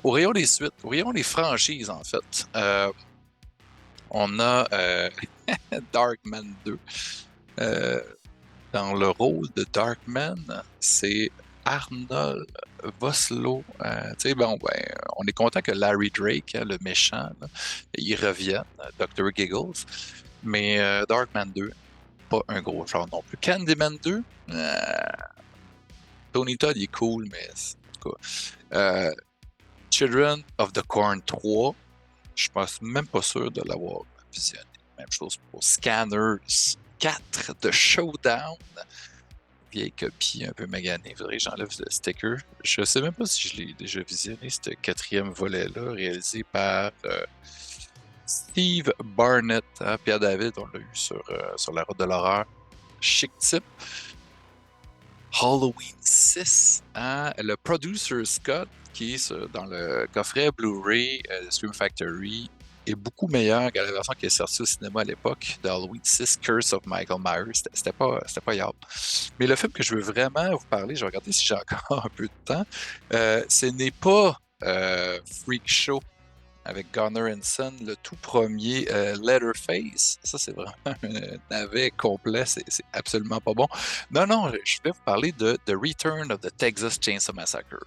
Au rayon des suites, au rayon des franchises, en fait, on a Darkman 2. Dans le rôle de Darkman, c'est Arnold Vosloo. On est content que Larry Drake, hein, le méchant, là, il revienne, Dr. Giggles. Mais Darkman 2, pas un gros genre non plus. Candyman 2, Tony Todd, il est cool, mais en tout cas. Children of the Corn 3, je suis même pas sûr de l'avoir visionné. Même chose pour Scanners 4 de Showdown. Vieille copie un peu maganée. Il faudrait que j'enlève le sticker. Je sais même pas si je l'ai déjà visionné, ce quatrième volet-là, réalisé par Steve Barnett. Hein, Pierre David, on l'a eu sur la route de l'horreur. Chic type. Halloween 6, hein, le Producer's Cut, qui est dans le coffret Blu-ray de Scream Factory, est beaucoup meilleur que la version qui est sortie au cinéma à l'époque de Halloween 6, Curse of Michael Myers. C'était pas yard. Mais le film que je veux vraiment vous parler, je vais regarder si j'ai encore un peu de temps, ce n'est pas Freak Show avec Gunnar Hansen, le tout premier Leatherface. Ça, c'est vraiment un navet complet. C'est absolument pas bon. Non, je vais vous parler de The Return of the Texas Chainsaw Massacre.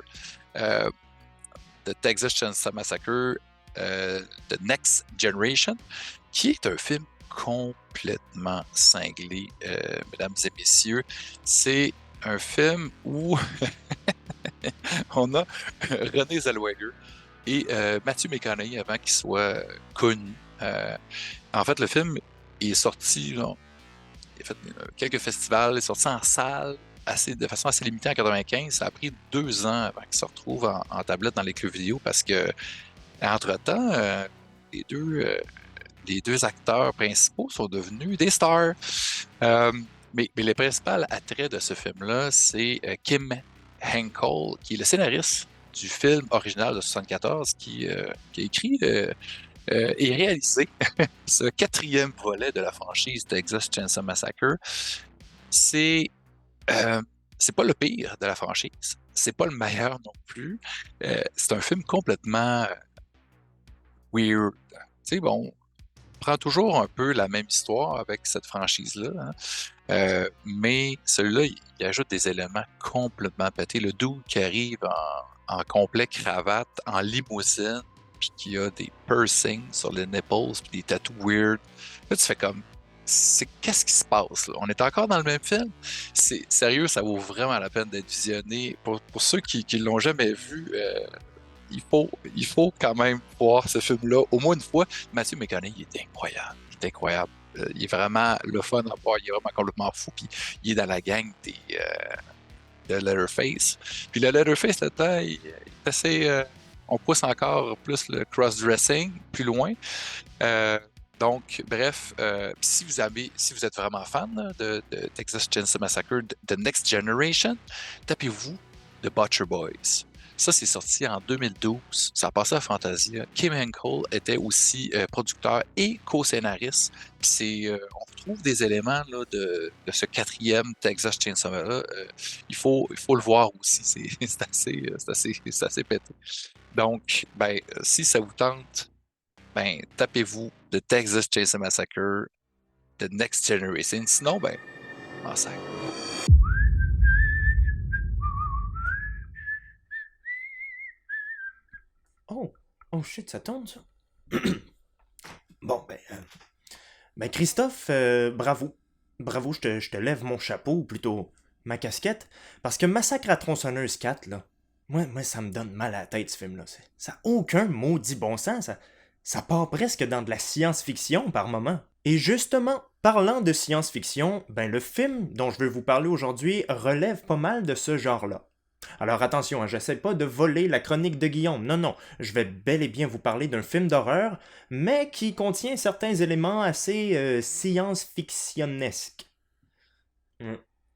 The Texas Chainsaw Massacre, The Next Generation, qui est un film complètement cinglé, mesdames et messieurs. C'est un film où on a Renée Zellweger et Matthew McConaughey avant qu'il soit connu. En fait, le film est sorti, il a fait quelques festivals, il est sorti en salle de façon assez limitée en 95. Ça a pris 2 ans avant qu'il se retrouve en tablette dans les clubs vidéo parce que, entre-temps, les deux acteurs principaux sont devenus des stars. Mais le principal attrait de ce film-là, c'est Kim Henkel, qui est le scénariste du film original de 1974, qui a écrit et réalisé ce 4e volet de la franchise Texas Chainsaw Massacre. C'est pas le pire de la franchise, c'est pas le meilleur non plus. C'est un film complètement weird. Tu sais, bon, on prend toujours un peu la même histoire avec cette franchise-là, hein. Mais celui-là, il ajoute des éléments complètement pétés. Le dude qui arrive en complet cravate, en limousine, puis qui a des piercings sur les nipples, puis des tattoos weird. Là, tu fais comme, qu'est-ce qui se passe, là? On est encore dans le même film? C'est sérieux, ça vaut vraiment la peine d'être visionné. Pour ceux qui l'ont jamais vu, il faut quand même voir ce film-là au moins une fois. Matthew McConaughey, il est incroyable. Il est incroyable. Il est vraiment le fun à voir. Il est vraiment complètement fou. Puis il est dans la gang de Leatherface. Puis le Leatherface, là-dedans, il est assez... on pousse encore plus le cross-dressing plus loin. Donc, bref, si vous êtes vraiment fan là, de Texas Chainsaw Massacre, The Next Generation, tapez-vous The Butcher Boys. Ça, c'est sorti en 2012. Ça a passé à Fantasia. Kim Henkel était aussi producteur et co-scénariste. Puis on retrouve des éléments là, de ce 4e Texas Chainsaw là. Il faut le voir aussi. C'est assez pété. Donc, si ça vous tente, tapez-vous The Texas Chainsaw Massacre, The Next Generation. Sinon, en sac. Oh shit, ça tourne, ça? Bon, Christophe, bravo. Bravo, je te lève mon chapeau, ou plutôt ma casquette, parce que Massacre à tronçonneuse 4, là, Moi, ça me donne mal à la tête, ce film-là. Ça n'a aucun maudit bon sens. Ça part presque dans de la science-fiction par moment. Et justement, parlant de science-fiction, ben le film dont je veux vous parler aujourd'hui relève pas mal de ce genre-là. Alors attention, j'essaie pas de voler la chronique de Guillaume, non, je vais bel et bien vous parler d'un film d'horreur, mais qui contient certains éléments assez science-fictionnesques.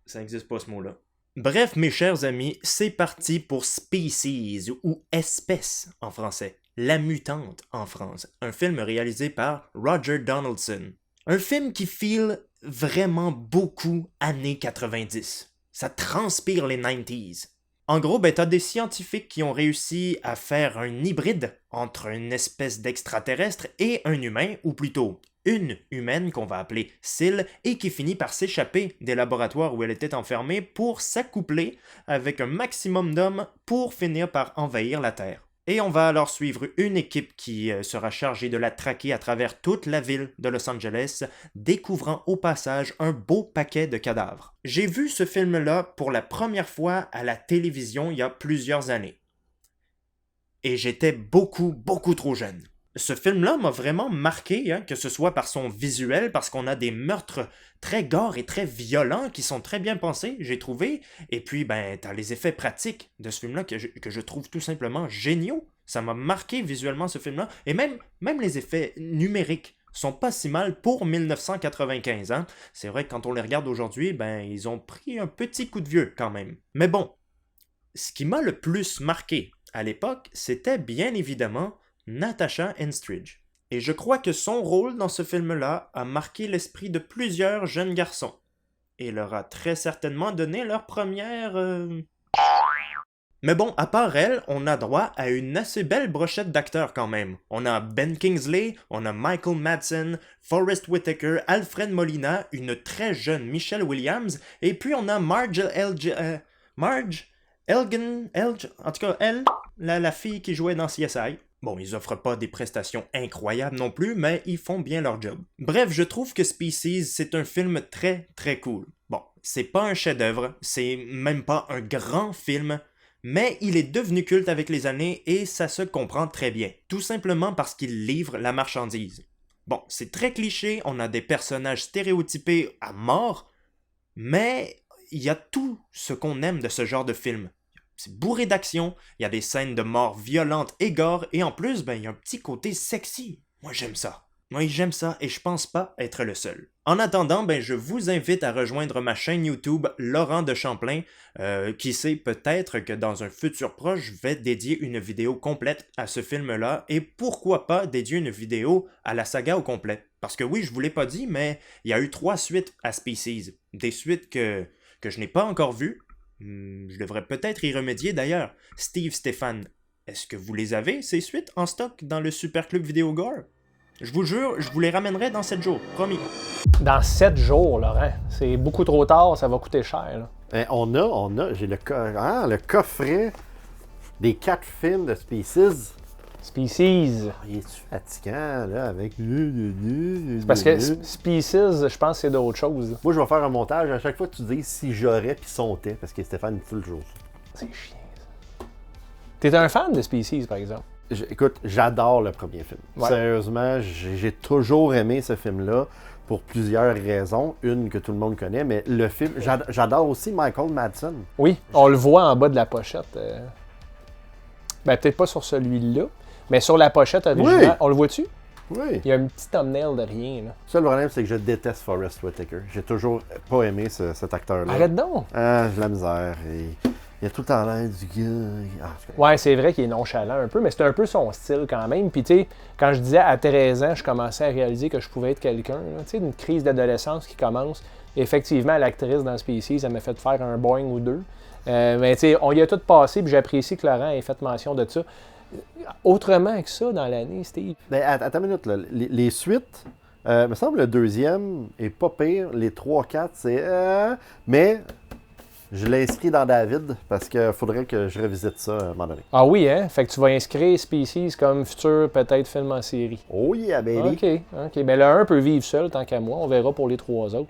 Ça n'existe pas ce mot-là. Bref, mes chers amis, c'est parti pour Species, ou Espèce en français. La Mutante en France, un film réalisé par Roger Donaldson. Un film qui file vraiment beaucoup années 90. Ça transpire les 90s. En gros, ben t'as des scientifiques qui ont réussi à faire un hybride entre une espèce d'extraterrestre et un humain, ou plutôt une humaine qu'on va appeler Syl, et qui finit par s'échapper des laboratoires où elle était enfermée pour s'accoupler avec un maximum d'hommes pour finir par envahir la Terre. Et on va alors suivre une équipe qui sera chargée de la traquer à travers toute la ville de Los Angeles, découvrant au passage un beau paquet de cadavres. J'ai vu ce film-là pour la première fois à la télévision il y a plusieurs années. Et j'étais beaucoup trop jeune. Ce film-là m'a vraiment marqué, que ce soit par son visuel, parce qu'on a des meurtres très gore et très violents qui sont très bien pensés, j'ai trouvé. Et puis, ben, t'as les effets pratiques de ce film-là que je trouve tout simplement géniaux. Ça m'a marqué visuellement, ce film-là. Et même les effets numériques sont pas si mal pour 1995. C'est vrai que quand on les regarde aujourd'hui, ben, ils ont pris un petit coup de vieux quand même. Mais bon, ce qui m'a le plus marqué à l'époque, c'était bien évidemment Natasha Henstridge. Et je crois que son rôle dans ce film-là a marqué l'esprit de plusieurs jeunes garçons. Et leur a très certainement donné leur première... Mais bon, à part elle, on a droit à une assez belle brochette d'acteurs quand même. On a Ben Kingsley, on a Michael Madsen, Forest Whitaker, Alfred Molina, une très jeune Michelle Williams, et puis on a Marge Elgin, en tout cas elle, la fille qui jouait dans CSI. Bon, ils offrent pas des prestations incroyables non plus, mais ils font bien leur job. Bref, je trouve que Species, c'est un film très cool. Bon, c'est pas un chef-d'œuvre, c'est même pas un grand film, mais il est devenu culte avec les années et ça se comprend très bien. Tout simplement parce qu'il livre la marchandise. Bon, c'est très cliché, on a des personnages stéréotypés à mort, mais il y a tout ce qu'on aime de ce genre de film. C'est bourré d'action, il y a des scènes de mort violentes et gore, et en plus, ben, il y a un petit côté sexy. Moi, j'aime ça. Oui, j'aime ça, et je pense pas être le seul. En attendant, ben, je vous invite à rejoindre ma chaîne YouTube Laurent de Champlain. Qui sait, peut-être que dans un futur proche, je vais dédier une vidéo complète à ce film-là, et pourquoi pas dédier une vidéo à la saga au complet. Parce que oui, je vous l'ai pas dit, mais il y a eu 3 suites à Species. Des suites que je n'ai pas encore vues. Je devrais peut-être y remédier d'ailleurs. Steve, Stéphane, est-ce que vous les avez, ces suites, en stock dans le Super Club Vidéo Gore? Je vous jure, je vous les ramènerai dans 7 jours, promis. Dans 7 jours, Laurent. C'est beaucoup trop tard, ça va coûter cher. Là. J'ai le coffret des 4 films de Species. Species. Il est-tu fatigant, là, avec... C'est parce que Species, je pense que c'est d'autres choses. Moi, je vais faire un montage à chaque fois que tu dis si j'aurais puis sontais, parce que Stéphane dit toujours ça. C'est chiant, ça. T'es un fan de Species, par exemple? Écoute, j'adore le premier film. Ouais. Sérieusement, j'ai toujours aimé ce film-là pour plusieurs raisons. Une que tout le monde connaît, mais le film... J'adore aussi Michael Madsen. Oui, on le voit en bas de la pochette. Ben, peut-être pas sur celui-là, mais sur la pochette originale. Oui. On le voit-tu? Oui. Il y a un petit thumbnail de rien. Là. Ça, le problème, c'est que je déteste Forest Whitaker. J'ai toujours pas aimé cet acteur-là. Arrête donc! Ah, j'ai de la misère. Il a tout le temps l'air du gars. Ouais, c'est vrai qu'il est nonchalant un peu, mais c'est un peu son style quand même. Puis, tu sais, quand je disais à 13 ans, je commençais à réaliser que je pouvais être quelqu'un. Tu sais, une crise d'adolescence qui commence. Effectivement, l'actrice dans Species, ça m'a fait faire un Boing ou deux. Mais, tu sais, on y a tout passé, puis j'apprécie que Laurent ait fait mention de ça. Autrement que ça dans l'année, Steve. Ben, attends une minute, là. Les suites, me semble le deuxième est pas pire. Les 3-4, c'est... mais je l'ai inscrit dans David parce qu'il faudrait que je revisite ça à un moment donné. Ah oui, hein? Fait que tu vas inscrire Species comme futur peut-être film en série. Oh yeah, baby! OK. Ben le 1 peut vivre seul tant qu'à moi. On verra pour les 3 autres.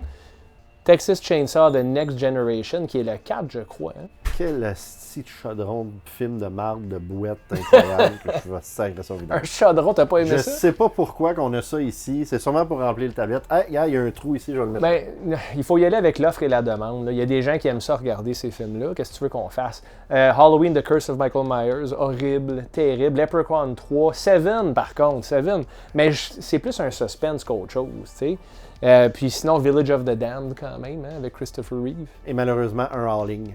Texas Chainsaw The Next Generation, qui est le 4, je crois. Hein? Quel esti de chaudron de film de marde, de bouette incroyable que je vais sacrer ça vidéo. Un chaudron, t'as pas aimé Je ça? sais pas pourquoi qu'on a ça ici. C'est sûrement pour remplir le tablette. Ah, il y a un trou ici, je vais le mettre. Ben, il faut y aller avec l'offre et la demande. Là. Il y a des gens qui aiment ça regarder ces films-là. Qu'est-ce que tu veux qu'on fasse? Halloween, The Curse of Michael Myers, horrible, terrible. Leprechaun 3, Seven par contre, Seven. Mais c'est plus un suspense qu'autre chose, tu sais. Puis sinon, Village of the Damned quand même, hein, avec Christopher Reeve. Et malheureusement, un Howling.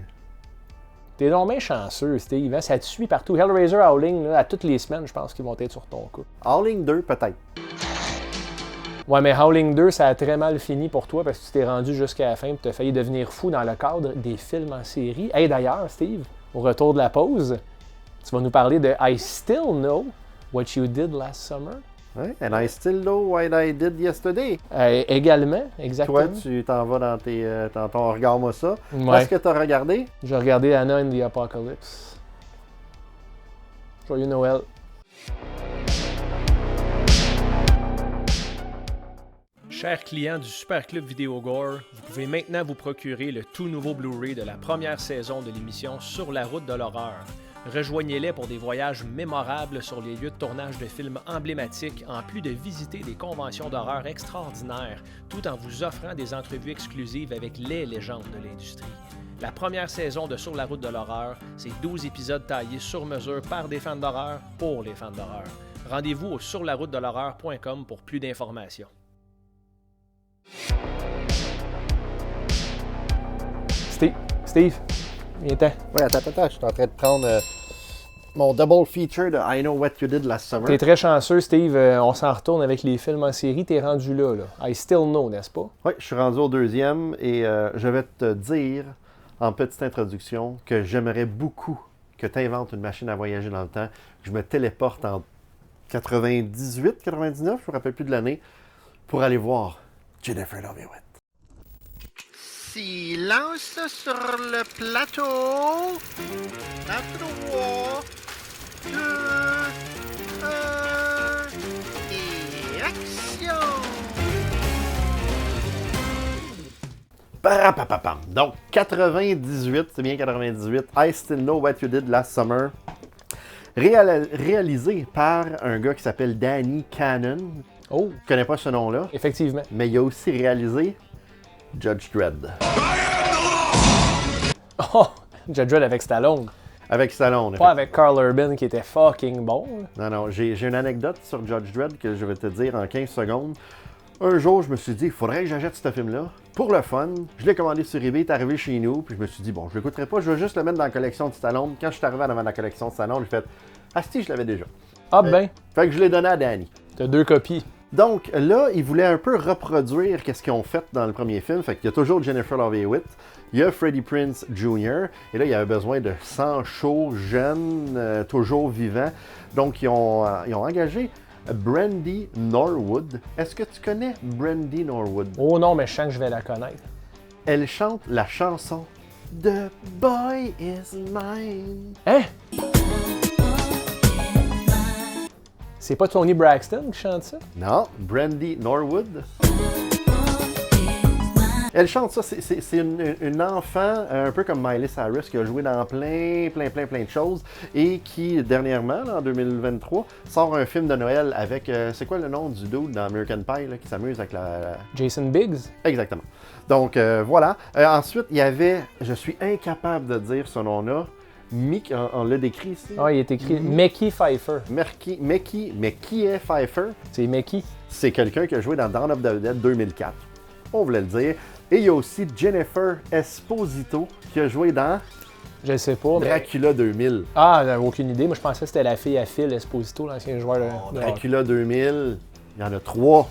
T'es donc bien chanceux, Steve. Hein? Ça te suit partout. Hellraiser, Howling, là, à toutes les semaines, je pense qu'ils vont être sur ton coup. Howling 2, peut-être. Ouais, mais Howling 2, ça a très mal fini pour toi parce que tu t'es rendu jusqu'à la fin et tu as failli devenir fou dans le cadre des films en série. Hey, d'ailleurs, Steve, au retour de la pause, tu vas nous parler de I Still Know What You Did Last Summer. Ouais, and I still know what I did yesterday. Également, exactement. Toi, tu t'en vas dans ton regarde-moi ça. Ouais. Est-ce que tu as regardé? J'ai regardé Anna and the Apocalypse. Joyeux Noël. Chers clients du Super Club Vidéo Gore, vous pouvez maintenant vous procurer le tout nouveau Blu-ray de la première saison de l'émission Sur la route de l'horreur. Rejoignez-les pour des voyages mémorables sur les lieux de tournage de films emblématiques, en plus de visiter des conventions d'horreur extraordinaires, tout en vous offrant des entrevues exclusives avec les légendes de l'industrie. La première saison de Sur la route de l'horreur, c'est 12 épisodes taillés sur mesure par des fans d'horreur pour les fans d'horreur. Rendez-vous au surlaroutedel'horreur.com pour plus d'informations. Steve, viens-t'en. Oui, attends, je suis en train de prendre mon double feature de I Know What You Did Last Summer. T'es très chanceux, Steve. On s'en retourne avec les films en série. T'es rendu là. I Still Know, n'est-ce pas? Oui, je suis rendu au deuxième et je vais te dire, en petite introduction, que j'aimerais beaucoup que tu inventes une machine à voyager dans le temps, que je me téléporte en 98, 99, je me rappelle plus de l'année, pour aller voir Jennifer Love Hewitt. Silence sur le plateau. À 3, 2, 1 et action! Parapapapam. Donc, 98, c'est bien 98, I Still Know What You Did Last Summer. Réalisé par un gars qui s'appelle Danny Cannon. Oh! Je connais pas ce nom-là. Effectivement. Mais il a aussi réalisé Judge Dredd. Oh! Judge Dredd avec Stallone. Avec Stallone. Pas avec Carl Urban qui était fucking bon. Non, j'ai une anecdote sur Judge Dredd que je vais te dire en 15 secondes. Un jour, je me suis dit, il faudrait que j'achète ce film-là. Pour le fun, je l'ai commandé sur eBay, il est arrivé chez nous, puis je me suis dit, bon, je l'écouterai pas, je vais juste le mettre dans la collection de Stallone. Quand je suis arrivé devant la collection de Stallone, j'ai fait, ah si, je l'avais déjà. Ah ben. Fait que je l'ai donné à Danny. T'as 2 copies. Donc là, il voulait un peu reproduire qu'est-ce qu'ils ont fait dans le premier film. Fait qu'il y a toujours Jennifer Love Hewitt, il y a Freddie Prinze Jr. Et là, il y avait besoin de sang chaud, jeune, toujours vivant. Donc, ils ont engagé Brandy Norwood. Est-ce que tu connais Brandy Norwood? Oh non, mais je sens que je vais la connaître. Elle chante la chanson The Boy Is Mine. Hein? C'est pas Tony Braxton qui chante ça? Non, Brandy Norwood. Elle chante ça, c'est une enfant, un peu comme Miley Cyrus, qui a joué dans plein de choses et qui, dernièrement, là, en 2023, sort un film de Noël avec, c'est quoi le nom du dude dans American Pie, là, qui s'amuse avec la... Jason Biggs? Exactement. Donc, voilà. Ensuite, il y avait, je suis incapable de dire ce nom-là, Mick, on l'a décrit ici. Ah, il est écrit Mekhi Phifer. Mais qui est Phifer? C'est Mekhi. C'est quelqu'un qui a joué dans Dawn of the Dead 2004. On voulait le dire. Et il y a aussi Jennifer Esposito qui a joué dans Je sais pas. Dracula 2000. Ah, j'avais aucune idée. Moi, je pensais que c'était la fille à Phil Esposito, l'ancien joueur de Dracula 2000, il y en a 3.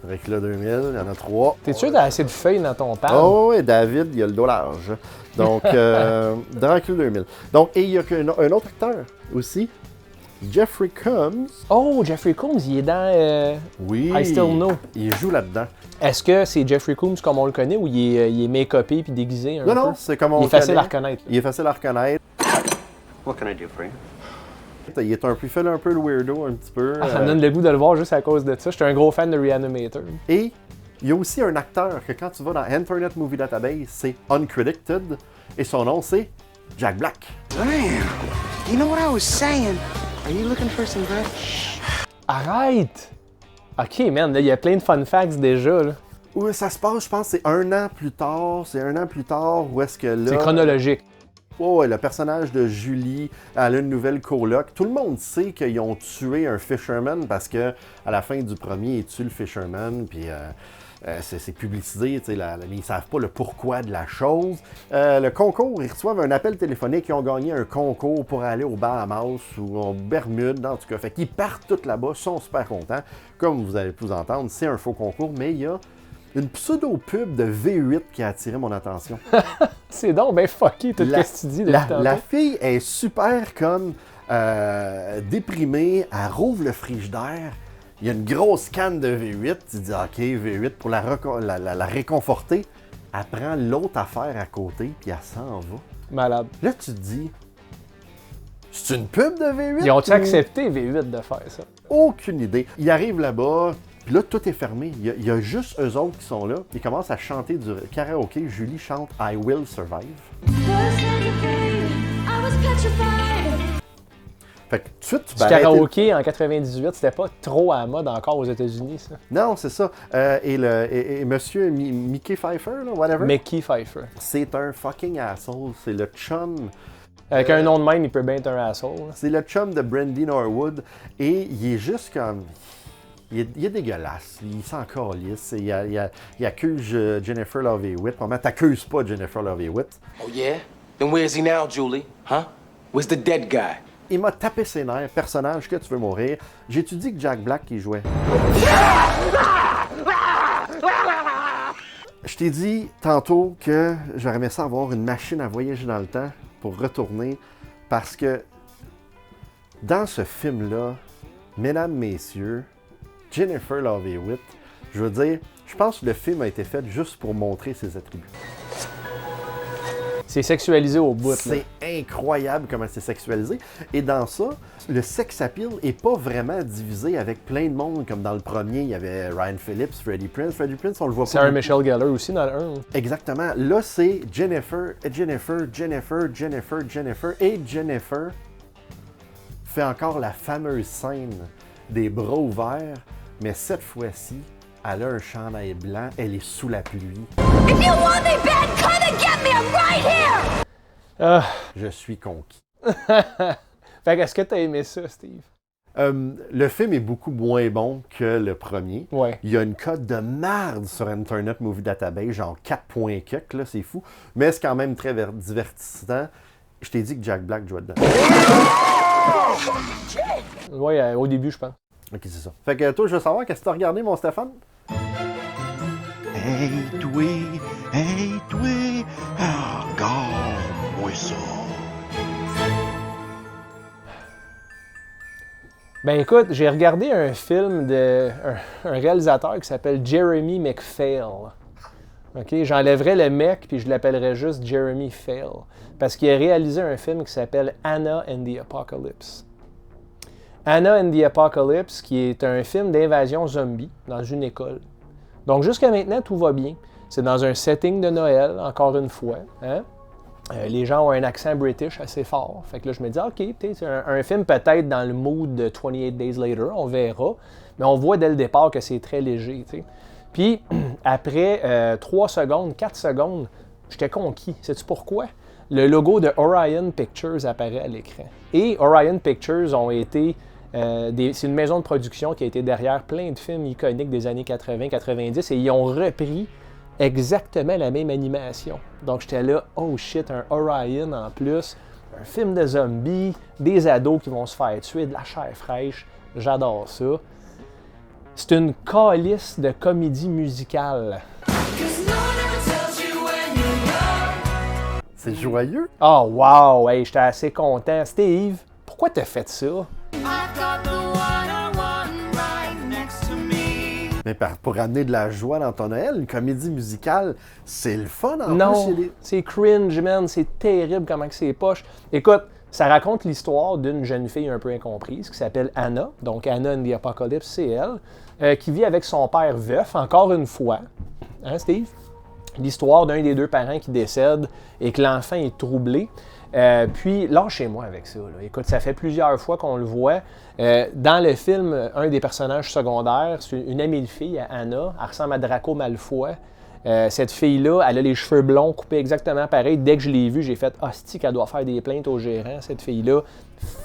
Dracula 2000, il y en a 3. T'es sûr que t'as assez de feuilles dans ton pad? Oh oui, David, il a le dos large. Donc, Dracula 2000. Donc, et il y a un autre acteur aussi, Jeffrey Combs. Oh, Jeffrey Combs, il est dans oui, I Still Know. Il joue là-dedans. Est-ce que c'est Jeffrey Combs comme on le connaît ou il est make-upé puis déguisé un peu? Non, c'est comme on le connaît. Il est facile à reconnaître. reconnaître. Il est facile à reconnaître. What can I do for you? Il est il fait un peu le weirdo un petit peu. Ça me donne le goût de le voir juste à cause de ça. Je suis un gros fan de Reanimator. Et il y a aussi un acteur que quand tu vas dans Internet Movie Database, c'est Uncredited. Et son nom, c'est Jack Black. Damn. You know what I was saying? Are you looking for some bread? Arrête! Ok, man, il y a plein de fun facts déjà, là. Où ça se passe, je pense, c'est un an plus tard. C'est un an plus tard où est-ce que là... C'est chronologique. Oh, ouais, le personnage de Julie, elle a une nouvelle coloc. Tout le monde sait qu'ils ont tué un fisherman parce que à la fin du premier, ils tuent le fisherman, puis c'est publicisé, mais ils ne savent pas le pourquoi de la chose. Le concours, ils reçoivent un appel téléphonique, ils ont gagné un concours pour aller aux Bahamas ou en Bermude, en tout cas. Fait qu'ils partent tous là-bas, sont super contents. Comme vous allez pu vous entendre, c'est un faux concours, mais il y a une pseudo-pub de V8 qui a attiré mon attention. C'est donc ben fucké tout ce que tu dis. La fille est super comme déprimée, elle rouvre le frigidaire, il y a une grosse canne de V8, tu dis ok, V8 pour la réconforter, elle prend l'autre affaire à côté puis elle s'en va. Malade. Là tu te dis, c'est une pub de V8? Ils ont-tu accepté V8 de faire ça? Aucune idée. Ils arrivent là-bas, puis là, tout est fermé. Il y a juste eux autres qui sont là. Ils commencent à chanter du karaoké. Julie chante « I Will Survive ». Fait que tout de suite, tu Du karaoké en 98, c'était pas trop à la mode encore aux États-Unis, ça. Non, c'est ça. Et monsieur Mickey Pfeiffer, là, whatever. Mickey Pfeiffer. C'est un fucking asshole. C'est le chum... Avec un nom de même, il peut bien être un asshole. C'est le chum de Brandy Norwood. Et il est juste comme... Il est dégueulasse. Il s'en calisse. Il accuse Jennifer Love Hewitt. Comment t'accuses pas Jennifer Love Hewitt? Oh yeah? Then where's he now, Julie? Huh? Where's the dead guy? Il m'a tapé ses nerfs. Personnage que tu veux mourir. J'ai-tu dit que Jack Black qui jouait? Je t'ai dit tantôt que j'aurais aimé ça avoir une machine à voyager dans le temps pour retourner. Parce que dans ce film-là, mesdames, messieurs, Jennifer Love Hewitt, je veux dire, je pense que le film a été fait juste pour montrer ses attributs. C'est sexualisé au bout. C'est incroyable comment c'est sexualisé. Et dans ça, le sex appeal est pas vraiment divisé avec plein de monde, comme dans le premier, il y avait Ryan Phillips, Freddie Prinze. Freddie Prinze, on le voit pas. Sarah Michelle Gellar aussi dans le 1. Exactement. Là, c'est Jennifer. Et Jennifer fait encore la fameuse scène des bras ouverts, mais cette fois-ci, elle a un chandail blanc, elle est sous la pluie. If you want me bad, come and get me, I'm right here! Je suis conquis. Fait que est-ce que t'as aimé ça, Steve? Le film est beaucoup moins bon que le premier. Ouais. Il y a une cote de merde sur Internet Movie Database, genre 4 quelques, là, c'est fou. Mais c'est quand même très divertissant. Je t'ai dit que Jack Black jouait dedans. Ouais, au début, je pense. Ok, c'est ça. Fait que toi, je veux savoir, qu'est-ce que t'as regardé, mon Stéphane? Hey, toi, regarde-moi ça. Ben écoute, j'ai regardé un film de un réalisateur qui s'appelle Jeremy McPhail. OK, j'enlèverais le mec puis je l'appellerais juste Jeremy Fail parce qu'il a réalisé un film qui s'appelle Anna and the Apocalypse. Anna and the Apocalypse, qui est un film d'invasion zombie dans une école. Donc jusqu'à maintenant, tout va bien. C'est dans un setting de Noël, encore une fois. Hein? Les gens ont un accent british assez fort. Fait que là, je me dis, OK, c'est un film peut-être dans le mood de 28 Days Later, on verra. Mais on voit dès le départ que c'est très léger. T'sais. Puis, après 3 secondes, 4 secondes, j'étais conquis. Sais-tu pourquoi? Le logo de Orion Pictures apparaît à l'écran. Et Orion Pictures ont été... c'est une maison de production qui a été derrière plein de films iconiques des années 80-90 et ils ont repris exactement la même animation. Donc j'étais là, oh shit, un Orion en plus, un film de zombies, des ados qui vont se faire tuer, de la chair fraîche, j'adore ça. C'est une calice de comédie musicale. C'est joyeux. Oh wow, hey, j'étais assez content. Steve, pourquoi t'as fait ça? Mais pour amener de la joie dans ton Noël, une comédie musicale, c'est le fun en non, plus. c'est cringe, man. C'est terrible comment que c'est poche. Écoute, ça raconte l'histoire d'une jeune fille un peu incomprise qui s'appelle Anna. Donc Anna and the Apocalypse, c'est elle. Qui vit avec son père veuf, encore une fois. Hein, Steve? L'histoire d'un des deux parents qui décède et que l'enfant est troublé. Puis, lâchez-moi avec ça. Là. Écoute, ça fait plusieurs fois qu'on le voit. Dans le film, un des personnages secondaires, c'est une amie de fille, Anna. Elle ressemble à Draco Malfoy. Cette fille-là, elle a les cheveux blonds coupés exactement pareil. Dès que je l'ai vue, j'ai fait « Hostie qu'elle doit faire des plaintes au gérant, cette fille-là. »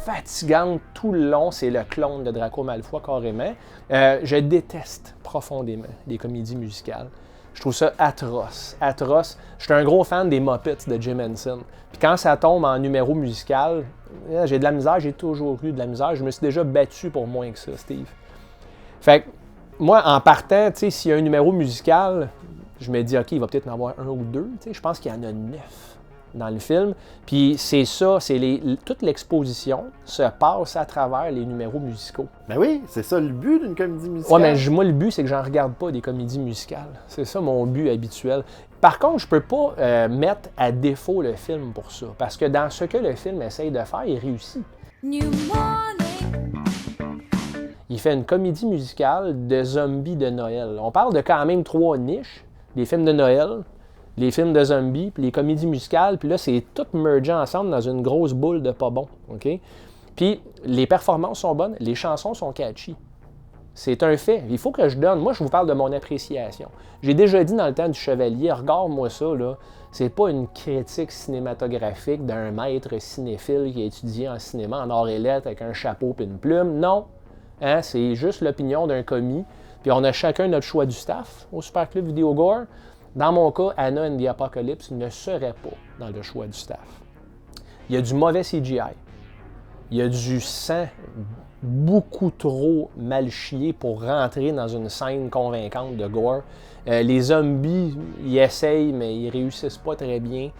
Fatigante tout le long, c'est le clone de Draco Malfoy carrément. Je déteste profondément les comédies musicales. Je trouve ça atroce, atroce. Je suis un gros fan des Muppets de Jim Henson. Puis quand ça tombe en numéro musical, j'ai de la misère, j'ai toujours eu de la misère. Je me suis déjà battu pour moins que ça, Steve. Fait que moi, en partant, tu sais, s'il y a un numéro musical, je me dis, OK, il va peut-être en avoir un ou deux. Tu sais, je pense qu'il y en a 9 dans le film. Puis c'est ça, toute l'exposition se passe à travers les numéros musicaux. Ben oui, c'est ça le but d'une comédie musicale. Ouais, mais moi, le but, c'est que j'en regarde pas des comédies musicales. C'est ça mon but habituel. Par contre, je peux pas mettre à défaut le film pour ça. Parce que dans ce que le film essaye de faire, il réussit. Il fait une comédie musicale de zombies de Noël. On parle de quand même 3 niches. Les films de Noël, les films de zombies, puis les comédies musicales, puis là, c'est tout mergé ensemble dans une grosse boule de pas bon, OK? Puis les performances sont bonnes, les chansons sont catchy. C'est un fait. Il faut que je donne. Moi, je vous parle de mon appréciation. J'ai déjà dit dans le temps du Chevalier, regarde-moi ça, là. C'est pas une critique cinématographique d'un maître cinéphile qui a étudié en cinéma en or et lettres avec un chapeau et une plume. Non. Hein? C'est juste l'opinion d'un commis. Puis on a chacun notre choix du staff au Super Club Vidéo Gore. Dans mon cas, Anna and the Apocalypse ne serait pas dans le choix du staff. Il y a du mauvais CGI. Il y a du sang beaucoup trop mal chié pour rentrer dans une scène convaincante de gore. Les zombies, ils essayent, mais ils réussissent pas très bien.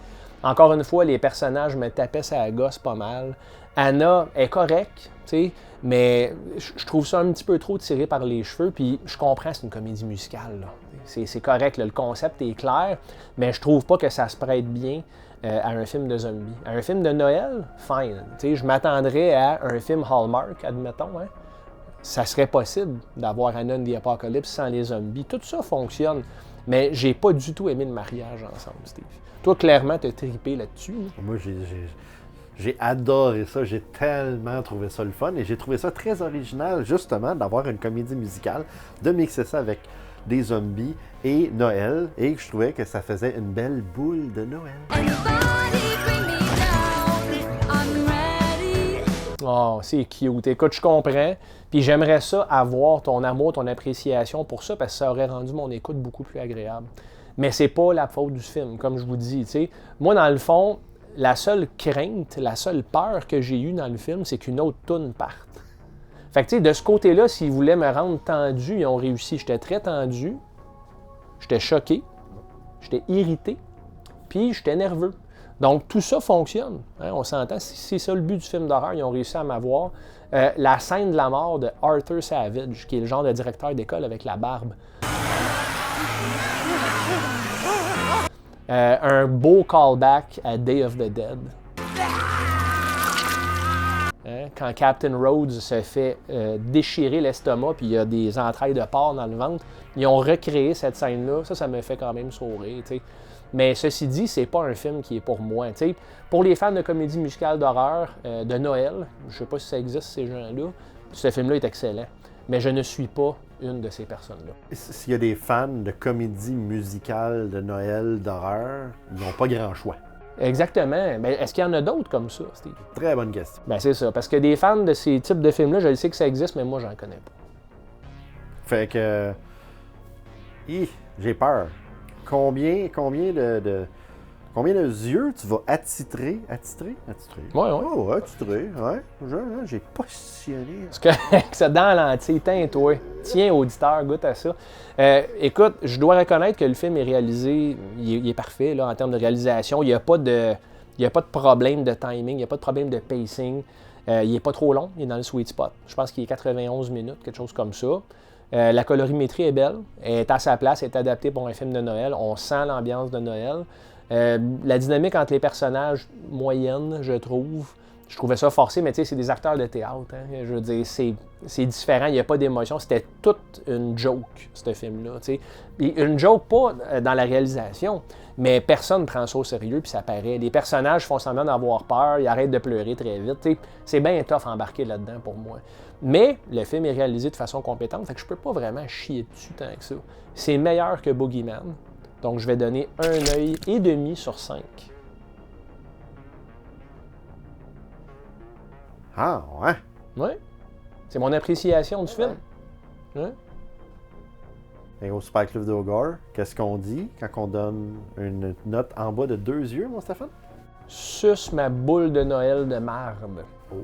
Encore une fois, les personnages me tapaient sa gosse pas mal. Anna est correcte, tu sais, mais je trouve ça un petit peu trop tiré par les cheveux, puis je comprends, c'est une comédie musicale, là. C'est correct, là, le concept est clair, mais je trouve pas que ça se prête bien à un film de zombies. À un film de Noël, fine. Tu sais, je m'attendrais à un film Hallmark, admettons, hein. Ça serait possible d'avoir Anna and the Apocalypse sans les zombies. Tout ça fonctionne, mais j'ai pas du tout aimé le mariage ensemble, Steve. Toi, clairement, t'as trippé là-dessus. Hein? Moi, j'ai adoré ça, j'ai tellement trouvé ça le fun et j'ai trouvé ça très original, justement, d'avoir une comédie musicale, de mixer ça avec des zombies et Noël, et je trouvais que ça faisait une belle boule de Noël. Oh, c'est cute. Écoute, je comprends. Puis j'aimerais ça avoir ton amour, ton appréciation pour ça, parce que ça aurait rendu mon écoute beaucoup plus agréable. Mais c'est pas la faute du film, comme je vous dis. T'sais. Moi, dans le fond, la seule crainte, la seule peur que j'ai eue dans le film, c'est qu'une autre toune parte. Fait que, tu sais, de ce côté-là, s'ils voulaient me rendre tendu, ils ont réussi. J'étais très tendu, j'étais choqué, j'étais irrité, puis j'étais nerveux. Donc, tout ça fonctionne. Hein, on s'entend, c'est ça le but du film d'horreur, ils ont réussi à m'avoir. La scène de la mort de Arthur Savage, qui est le genre de directeur d'école avec la barbe. Un beau callback à Day of the Dead. Hein, quand Captain Rhodes se fait déchirer l'estomac puis il y a des entrailles de porc dans le ventre, ils ont recréé cette scène-là. Ça me fait quand même sourire. T'sais. Mais ceci dit, c'est pas un film qui est pour moi. T'sais. Pour les fans de comédie musicale d'horreur de Noël, je sais pas si ça existe ces gens-là, ce film-là est excellent. Mais je ne suis pas une de ces personnes-là. S'il y a des fans de comédie musicale de Noël, d'horreur, ils n'ont pas grand choix. Exactement. Mais est-ce qu'il y en a d'autres comme ça, Steve? Très bonne question. Ben c'est ça. Parce que des fans de ces types de films-là, je le sais que ça existe, mais moi, j'en connais pas. Fait que... j'ai peur. Combien de yeux tu vas attitrer? Attitrer? Ouais. Oh, attitrer, ouais. J'ai positionné. C'est correct, ça dans l'entier. Toi. Tiens, auditeur, goûte à ça. Écoute, je dois reconnaître que le film est réalisé, il est parfait là, en termes de réalisation. Il n'y a pas de problème de timing, il n'y a pas de problème de pacing. Il n'est pas trop long, il est dans le sweet spot. Je pense qu'il est 91 minutes, quelque chose comme ça. La colorimétrie est belle, elle est à sa place, elle est adaptée pour un film de Noël. On sent l'ambiance de Noël. La dynamique entre les personnages moyenne, je trouve. Je trouvais ça forcé, mais tu sais, c'est des acteurs de théâtre. Hein. Je veux dire, c'est différent, il n'y a pas d'émotion. C'était toute une joke, ce film-là. Tu sais. Et une joke, pas dans la réalisation, mais personne ne prend ça au sérieux, puis ça paraît. Les personnages font semblant d'avoir peur, ils arrêtent de pleurer très vite. Tu sais. C'est bien tough embarqué là-dedans pour moi. Mais le film est réalisé de façon compétente, fait que je peux pas vraiment chier dessus tant que ça. C'est meilleur que Boogeyman, donc je vais donner 1,5 œil sur 5. Ah, ouais. Ouais. C'est mon appréciation du film. Ouais. Et au Super Club Vidéo Gore, qu'est-ce qu'on dit quand on donne une note en bas de 2 yeux, mon Stéphane? Suce ma boule de Noël de marde. Oh.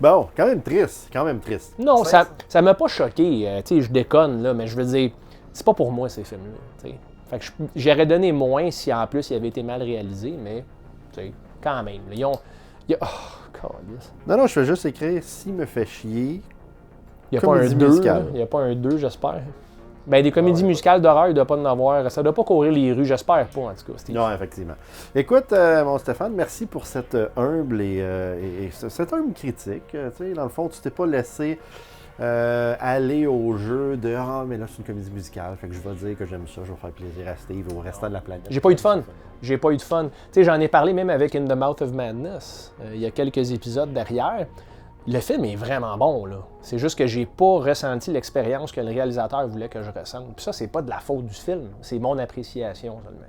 Bon, quand même triste. Non, ça m'a pas choqué. Tu sais, je déconne, là, mais je veux dire, c'est pas pour moi, ces films-là. Fait que j'aurais donné moins si en plus il avait été mal réalisé, mais tu sais, quand même. Là, Non, je fais juste écrire « S'il me fait chier ». Il n'y a pas un 2, il n'y a pas un 2, j'espère. Ben, des comédies musicales d'horreur, il ne doit pas en avoir. Ça ne doit pas courir les rues, j'espère pas, en tout cas, Steve. Non, effectivement. Écoute, mon Stéphane, merci pour cette humble et cette humble critique. Tu sais, dans le fond, tu t'es pas laissé aller au jeu de « Ah, mais là, c'est une comédie musicale, fait que je vais dire que j'aime ça, je vais faire plaisir à Steve et au restant de la planète. » J'ai pas eu de fun. Tu sais, j'en ai parlé même avec In the Mouth of Madness. Il y a quelques épisodes derrière. Le film est vraiment bon, là. C'est juste que j'ai pas ressenti l'expérience que le réalisateur voulait que je ressente. Puis ça, c'est pas de la faute du film, c'est mon appréciation seulement.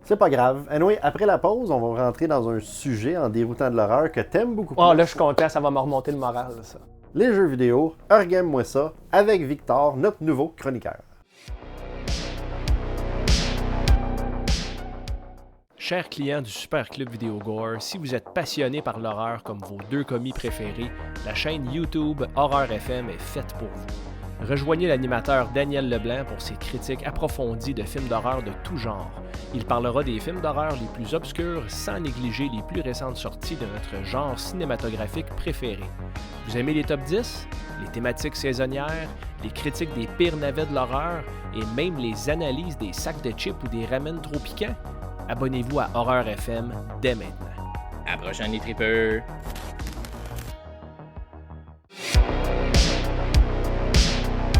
C'est pas grave. Anyway, après la pause, on va rentrer dans un sujet en déroutant de l'horreur que t'aimes beaucoup plus. Ah, là, je suis content, ça va me remonter le moral, ça. Les jeux vidéo, Game-moi ça, avec Victor, notre nouveau chroniqueur. Chers clients du Super Club Vidéo Gore, si vous êtes passionné par l'horreur comme vos deux commis préférés, la chaîne YouTube Horreur FM est faite pour vous. Rejoignez l'animateur Daniel Leblanc pour ses critiques approfondies de films d'horreur de tout genre. Il parlera des films d'horreur les plus obscurs sans négliger les plus récentes sorties de notre genre cinématographique préféré. Vous aimez les top 10, les thématiques saisonnières, les critiques des pires navets de l'horreur et même les analyses des sacs de chips ou des ramen trop piquants? Abonnez-vous à Horreur FM dès maintenant. À la prochaine les tripeurs!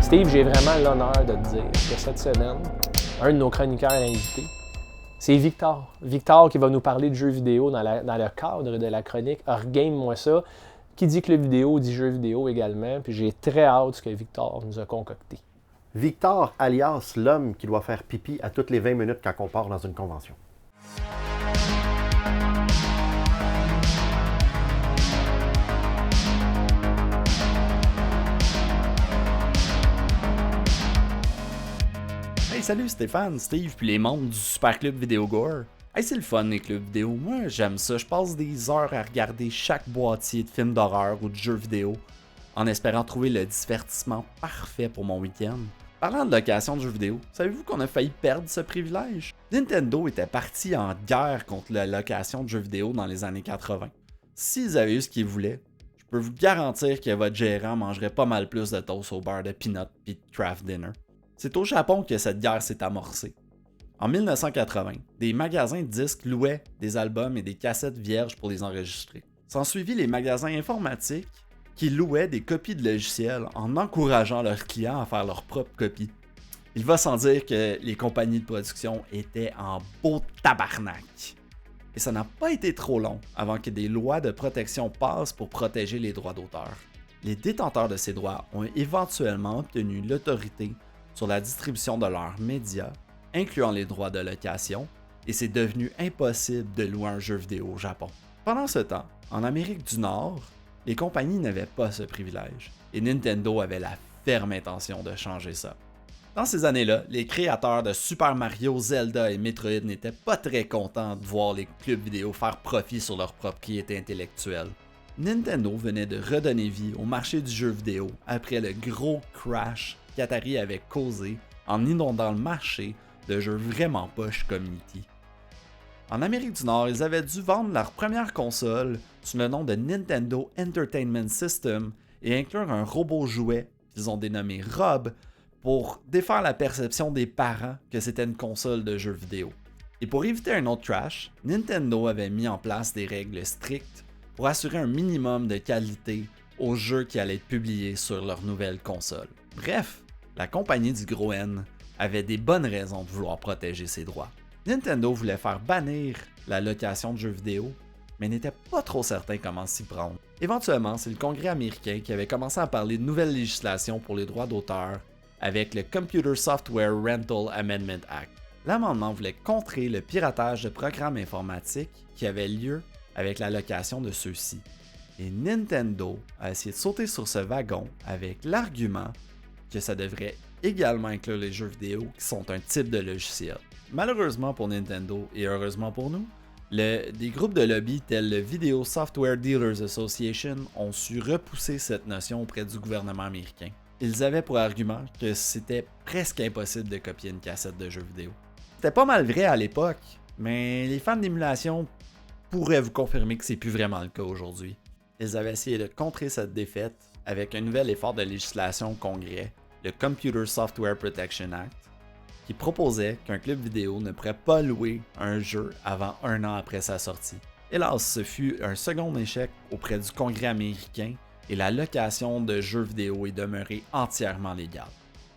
Steve, j'ai vraiment l'honneur de te dire que cette semaine, un de nos chroniqueurs invités, c'est Victor. Victor qui va nous parler de jeux vidéo dans le cadre de la chronique Game-moi ça. Qui dit club vidéo dit jeux vidéo également. Puis j'ai très hâte de ce que Victor nous a concocté. Victor, alias l'homme qui doit faire pipi à toutes les 20 minutes quand on part dans une convention. Hey, salut Stéphane, Steve, puis les membres du Super Club Vidéo Gore. Hey, c'est le fun les clubs vidéo, moi j'aime ça, je passe des heures à regarder chaque boîtier de films d'horreur ou de jeux vidéo, en espérant trouver le divertissement parfait pour mon week-end. Parlant de location de jeux vidéo, savez-vous qu'on a failli perdre ce privilège? Nintendo était parti en guerre contre la location de jeux vidéo dans les années 80. S'ils avaient eu ce qu'ils voulaient, je peux vous garantir que votre gérant mangerait pas mal plus de toast au beurre de peanut pis de craft dinner. C'est au Japon que cette guerre s'est amorcée. En 1980, des magasins de disques louaient des albums et des cassettes vierges pour les enregistrer. S'ensuivit les magasins informatiques qui louaient des copies de logiciels en encourageant leurs clients à faire leurs propres copies. Il va sans dire que les compagnies de production étaient en beau tabarnak. Et ça n'a pas été trop long avant que des lois de protection passent pour protéger les droits d'auteur. Les détenteurs de ces droits ont éventuellement obtenu l'autorité sur la distribution de leurs médias, incluant les droits de location, et c'est devenu impossible de louer un jeu vidéo au Japon. Pendant ce temps, en Amérique du Nord, les compagnies n'avaient pas ce privilège, et Nintendo avait la ferme intention de changer ça. Dans ces années-là, les créateurs de Super Mario, Zelda et Metroid n'étaient pas très contents de voir les clubs vidéo faire profit sur leur propriété intellectuelle. Nintendo venait de redonner vie au marché du jeu vidéo après le gros crash qu'Atari avait causé en inondant le marché de jeux vraiment poches comme E.T. En Amérique du Nord, ils avaient dû vendre leur première console sous le nom de Nintendo Entertainment System et inclure un robot jouet qu'ils ont dénommé Rob pour défaire la perception des parents que c'était une console de jeux vidéo. Et pour éviter un autre trash, Nintendo avait mis en place des règles strictes pour assurer un minimum de qualité aux jeux qui allaient être publiés sur leur nouvelle console. Bref, la compagnie du gros N avait des bonnes raisons de vouloir protéger ses droits. Nintendo voulait faire bannir la location de jeux vidéo, mais n'était pas trop certain comment s'y prendre. Éventuellement, c'est le Congrès américain qui avait commencé à parler de nouvelles législations pour les droits d'auteur avec le Computer Software Rental Amendment Act. L'amendement voulait contrer le piratage de programmes informatiques qui avait lieu avec la location de ceux-ci. Et Nintendo a essayé de sauter sur ce wagon avec l'argument que ça devrait également inclure les jeux vidéo qui sont un type de logiciel. Malheureusement pour Nintendo et heureusement pour nous, des groupes de lobby tels le Video Software Dealers Association ont su repousser cette notion auprès du gouvernement américain. Ils avaient pour argument que c'était presque impossible de copier une cassette de jeux vidéo. C'était pas mal vrai à l'époque, mais les fans d'émulation pourraient vous confirmer que c'est plus vraiment le cas aujourd'hui. Ils avaient essayé de contrer cette défaite avec un nouvel effort de législation au Congrès, le Computer Software Protection Act, qui proposait qu'un club vidéo ne pourrait pas louer un jeu avant 1 an après sa sortie. Hélas, ce fut un second échec auprès du Congrès américain et la location de jeux vidéo est demeurée entièrement légale.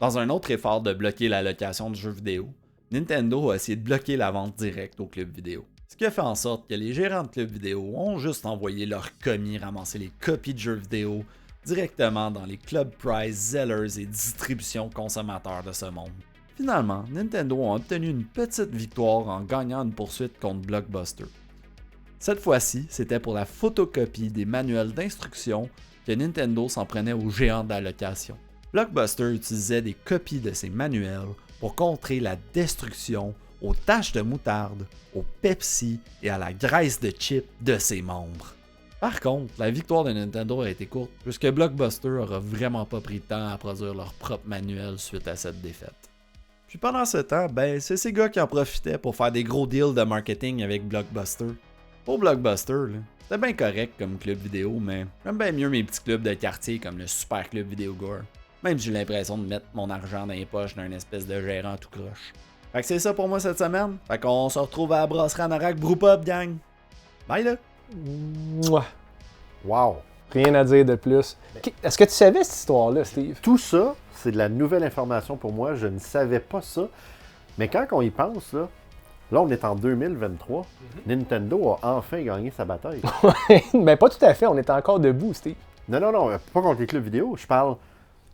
Dans un autre effort de bloquer la location de jeux vidéo, Nintendo a essayé de bloquer la vente directe aux clubs vidéo. Ce qui a fait en sorte que les gérants de clubs vidéo ont juste envoyé leurs commis ramasser les copies de jeux vidéo directement dans les club prize, sellers et distributions consommateurs de ce monde. Finalement, Nintendo a obtenu une petite victoire en gagnant une poursuite contre Blockbuster. Cette fois-ci, c'était pour la photocopie des manuels d'instruction que Nintendo s'en prenait aux géants de la location. Blockbuster utilisait des copies de ces manuels pour contrer la destruction aux taches de moutarde, au Pepsi et à la graisse de chip de ses membres. Par contre, la victoire de Nintendo a été courte, puisque Blockbuster n'aura vraiment pas pris le temps à produire leur propre manuel suite à cette défaite. Puis pendant ce temps, c'est ces gars qui en profitaient pour faire des gros deals de marketing avec Blockbuster. Pour Blockbuster, c'était bien correct comme club vidéo, mais j'aime bien mieux mes petits clubs de quartier comme le Super Club Vidéo Gore. Même si j'ai l'impression de mettre mon argent dans les poches d'un espèce de gérant tout croche. Fait que c'est ça pour moi cette semaine. Fait qu'on se retrouve à la brasserie en Arac Brew Pub, gang. Bye là! Mouah. Wow! Rien à dire de plus. Est-ce que tu savais cette histoire-là, Steve? Tout ça, c'est de la nouvelle information pour moi. Je ne savais pas ça. Mais quand on y pense, là on est en 2023. Nintendo a enfin gagné sa bataille. Mais pas tout à fait. On est encore debout, Steve. Non, pas contre les clubs vidéo. Je parle...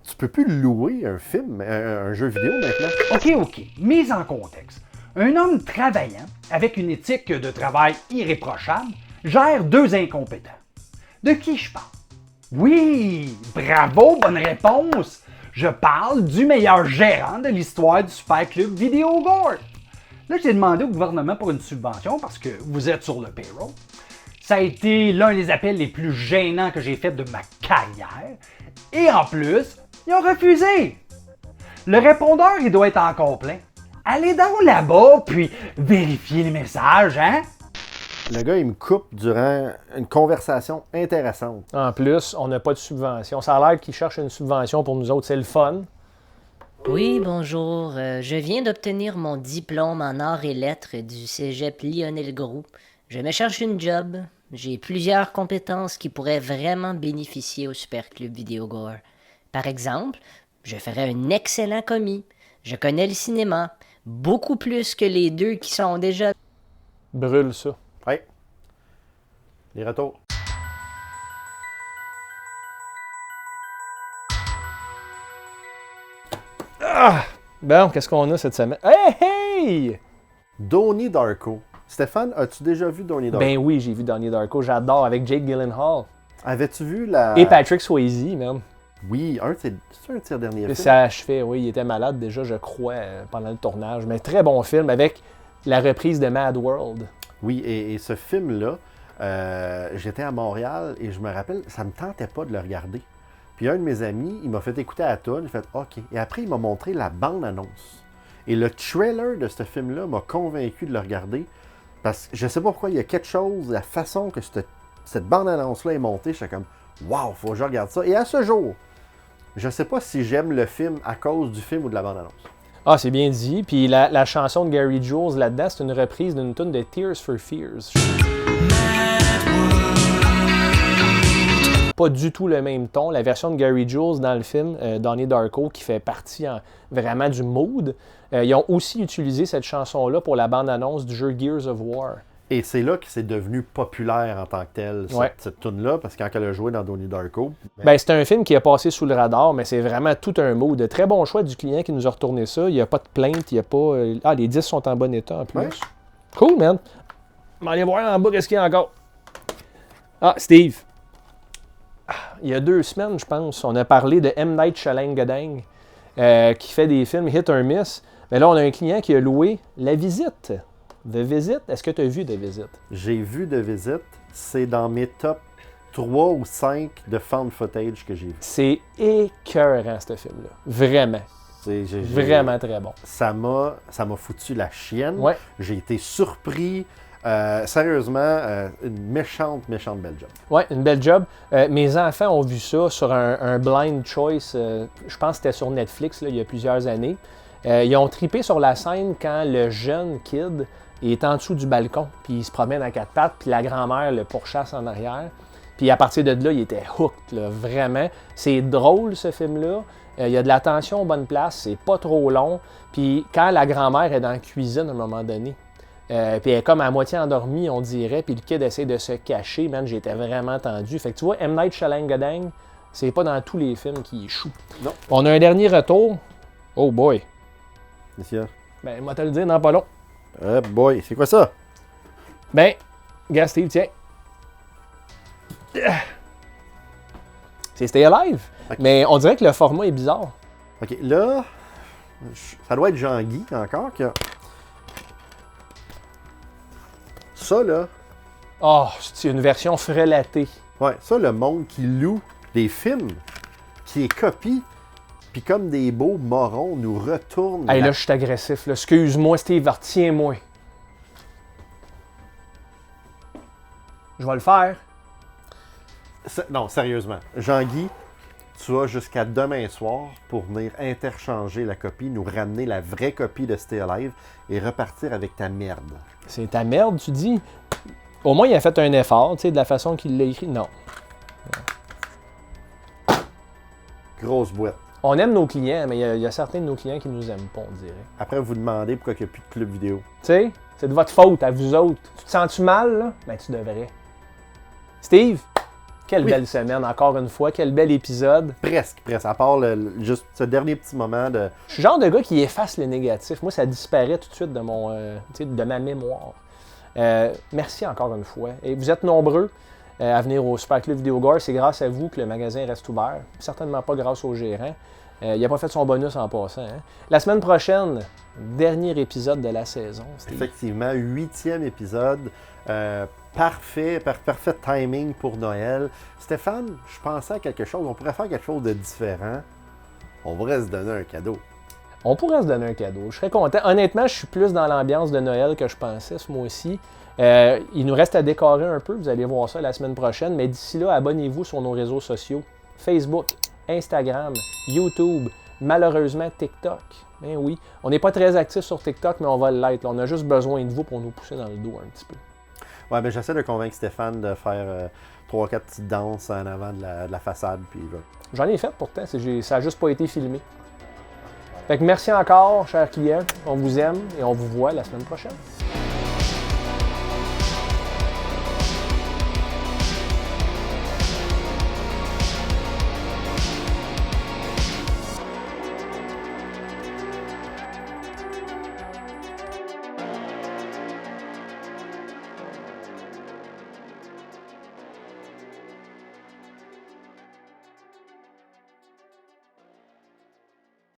Tu peux plus louer un film, un jeu vidéo maintenant. OK. Mise en contexte. Un homme travaillant, avec une éthique de travail irréprochable, gère 2 incompétents. De qui je parle? Oui! Bravo, bonne réponse! Je parle du meilleur gérant de l'histoire du Super Club Vidéo Gore. Là, j'ai demandé au gouvernement pour une subvention parce que vous êtes sur le payroll. Ça a été l'un des appels les plus gênants que j'ai fait de ma carrière. Et en plus, ils ont refusé. Le répondeur, il doit être encore plein. Allez donc là-bas, puis vérifiez les messages, hein? Le gars, il me coupe durant une conversation intéressante. En plus, on n'a pas de subvention. Ça a l'air qu'il cherche une subvention pour nous autres. C'est le fun. Oui, bonjour. Je viens d'obtenir mon diplôme en arts et lettres du cégep Lionel Groux. Je me cherche une job. J'ai plusieurs compétences qui pourraient vraiment bénéficier au Super Club Vidéo Gore. Par exemple, je ferais un excellent commis. Je connais le cinéma, beaucoup plus que les 2 qui sont déjà... Brûle ça. Oui. Les retours. Ah! Bon, qu'est-ce qu'on a cette semaine? Hey! Donnie Darko. Stéphane, as-tu déjà vu Donnie Darko? Ben oui, j'ai vu Donnie Darko. J'adore, avec Jake Gyllenhaal. Avais-tu vu la... Et Patrick Swayze, même. Oui, c'est un de ses derniers films. Ça achevait, oui. Il était malade déjà, je crois, pendant le tournage. Mais très bon film avec la reprise de Mad World. Oui, et ce film-là, j'étais à Montréal et je me rappelle, ça me tentait pas de le regarder. Puis un de mes amis, il m'a fait écouter à la toune, il a fait OK. Et après, il m'a montré la bande-annonce. Et le trailer de ce film-là m'a convaincu de le regarder. Parce que je sais pas pourquoi, il y a quelque chose, la façon que cette bande-annonce-là est montée, j'étais comme wow, faut que je regarde ça. Et à ce jour, je sais pas si j'aime le film à cause du film ou de la bande-annonce. Ah, c'est bien dit. Puis la chanson de Gary Jules là-dedans, c'est une reprise d'une tune de Tears for Fears. Pas du tout le même ton. La version de Gary Jules dans le film, Donnie Darko, qui fait partie vraiment du mood, ils ont aussi utilisé cette chanson-là pour la bande-annonce du jeu Gears of War. Et c'est là que c'est devenu populaire en tant que tel, cette tune-là, parce que quand elle a joué dans Donnie Darko... Ben, c'est un film qui a passé sous le radar, mais c'est vraiment tout un mood. De très bon choix du client qui nous a retourné ça. Il n'y a pas de plainte, il n'y a pas... Ah, les disques sont en bon état en plus. Ouais. Cool, man. On va aller voir en bas qu'est-ce qu'il y a encore. Ah, Steve. Il y a 2 semaines, je pense, on a parlé de M. Night Shyamalan, qui fait des films hit or miss. Mais là, on a un client qui a loué La Visite. The Visit, est-ce que tu as vu The Visit? J'ai vu The Visit. C'est dans mes top 3 ou 5 de found footage que j'ai vu. C'est écœurant, ce film-là. Vraiment. Vraiment très bon. Ça m'a foutu la chienne. Ouais. J'ai été surpris. Sérieusement, une méchante belle job. Oui, une belle job. Mes enfants ont vu ça sur un blind choice, je pense que c'était sur Netflix, là, il y a plusieurs années. Ils ont trippé sur la scène quand le jeune kid est en dessous du balcon, puis il se promène à 4 pattes, puis la grand-mère le pourchasse en arrière. Puis à partir de là, il était hooked, là, vraiment. C'est drôle, ce film-là. Il y a de la tension aux bonnes places, c'est pas trop long. Puis quand la grand-mère est dans la cuisine à un moment donné, puis elle est comme à moitié endormie, on dirait, puis le kid essaie de se cacher, man, j'étais vraiment tendu. Fait que tu vois, M. Night Shyamalan, c'est pas dans tous les films qu'il échoue. Non. On a un dernier retour. Oh boy. Monsieur. Ben, moi te le dire, non, pas long. Boy, c'est quoi ça? Ben, gars, Steve, tiens. C'est Stay Alive. Okay. Mais on dirait que le format est bizarre. OK, là, ça doit être Jean-Guy encore qui a... Ça, là... Oh, c'est une version frelatée. Ouais, ça, le monde qui loue des films, qui les copie, puis comme des beaux morons, nous retournent... Hey, là, je suis agressif, là. Excuse-moi, Steve, retiens-moi. Je vais le faire. Non, sérieusement. Jean-Guy, tu as jusqu'à demain soir pour venir interchanger la copie, nous ramener la vraie copie de Stay Alive et repartir avec ta merde. C'est ta merde, tu dis? Au moins, il a fait un effort, tu sais, de la façon qu'il l'a écrit. Non. Grosse boîte. On aime nos clients, mais il y a certains de nos clients qui nous aiment pas, on dirait. Après, vous demandez pourquoi il n'y a plus de club vidéo. Tu sais, c'est de votre faute, à vous autres. Tu te sens-tu mal, là? Ben, tu devrais. Steve, quelle belle semaine, encore une fois. Quel bel épisode. Presque. À part juste ce dernier petit moment de... Je suis le genre de gars qui efface les négatifs. Moi, ça disparaît tout de suite de de ma mémoire. Merci encore une fois. Et vous êtes nombreux à venir au Super Club Vidéo Gore. C'est grâce à vous que le magasin reste ouvert. Certainement pas grâce au gérant. Il n'a pas fait son bonus en passant. Hein. La semaine prochaine, dernier épisode de la saison. Steve. Effectivement, 8e épisode. Parfait timing pour Noël. Stéphane, je pensais à quelque chose. On pourrait faire quelque chose de différent. On pourrait se donner un cadeau. On pourrait se donner un cadeau. Je serais content. Honnêtement, je suis plus dans l'ambiance de Noël que je pensais ce mois-ci. Il nous reste à décorer un peu. Vous allez voir ça la semaine prochaine. Mais d'ici là, abonnez-vous sur nos réseaux sociaux. Facebook, Instagram, YouTube, malheureusement TikTok. Ben oui, on n'est pas très actifs sur TikTok, mais on va l'être. On a juste besoin de vous pour nous pousser dans le dos un petit peu. Ouais, mais j'essaie de convaincre Stéphane de faire 3-4 petites danses en avant de la façade. Puis J'en ai fait pourtant, ça n'a juste pas été filmé. Fait que merci encore, chers clients. On vous aime et on vous voit la semaine prochaine.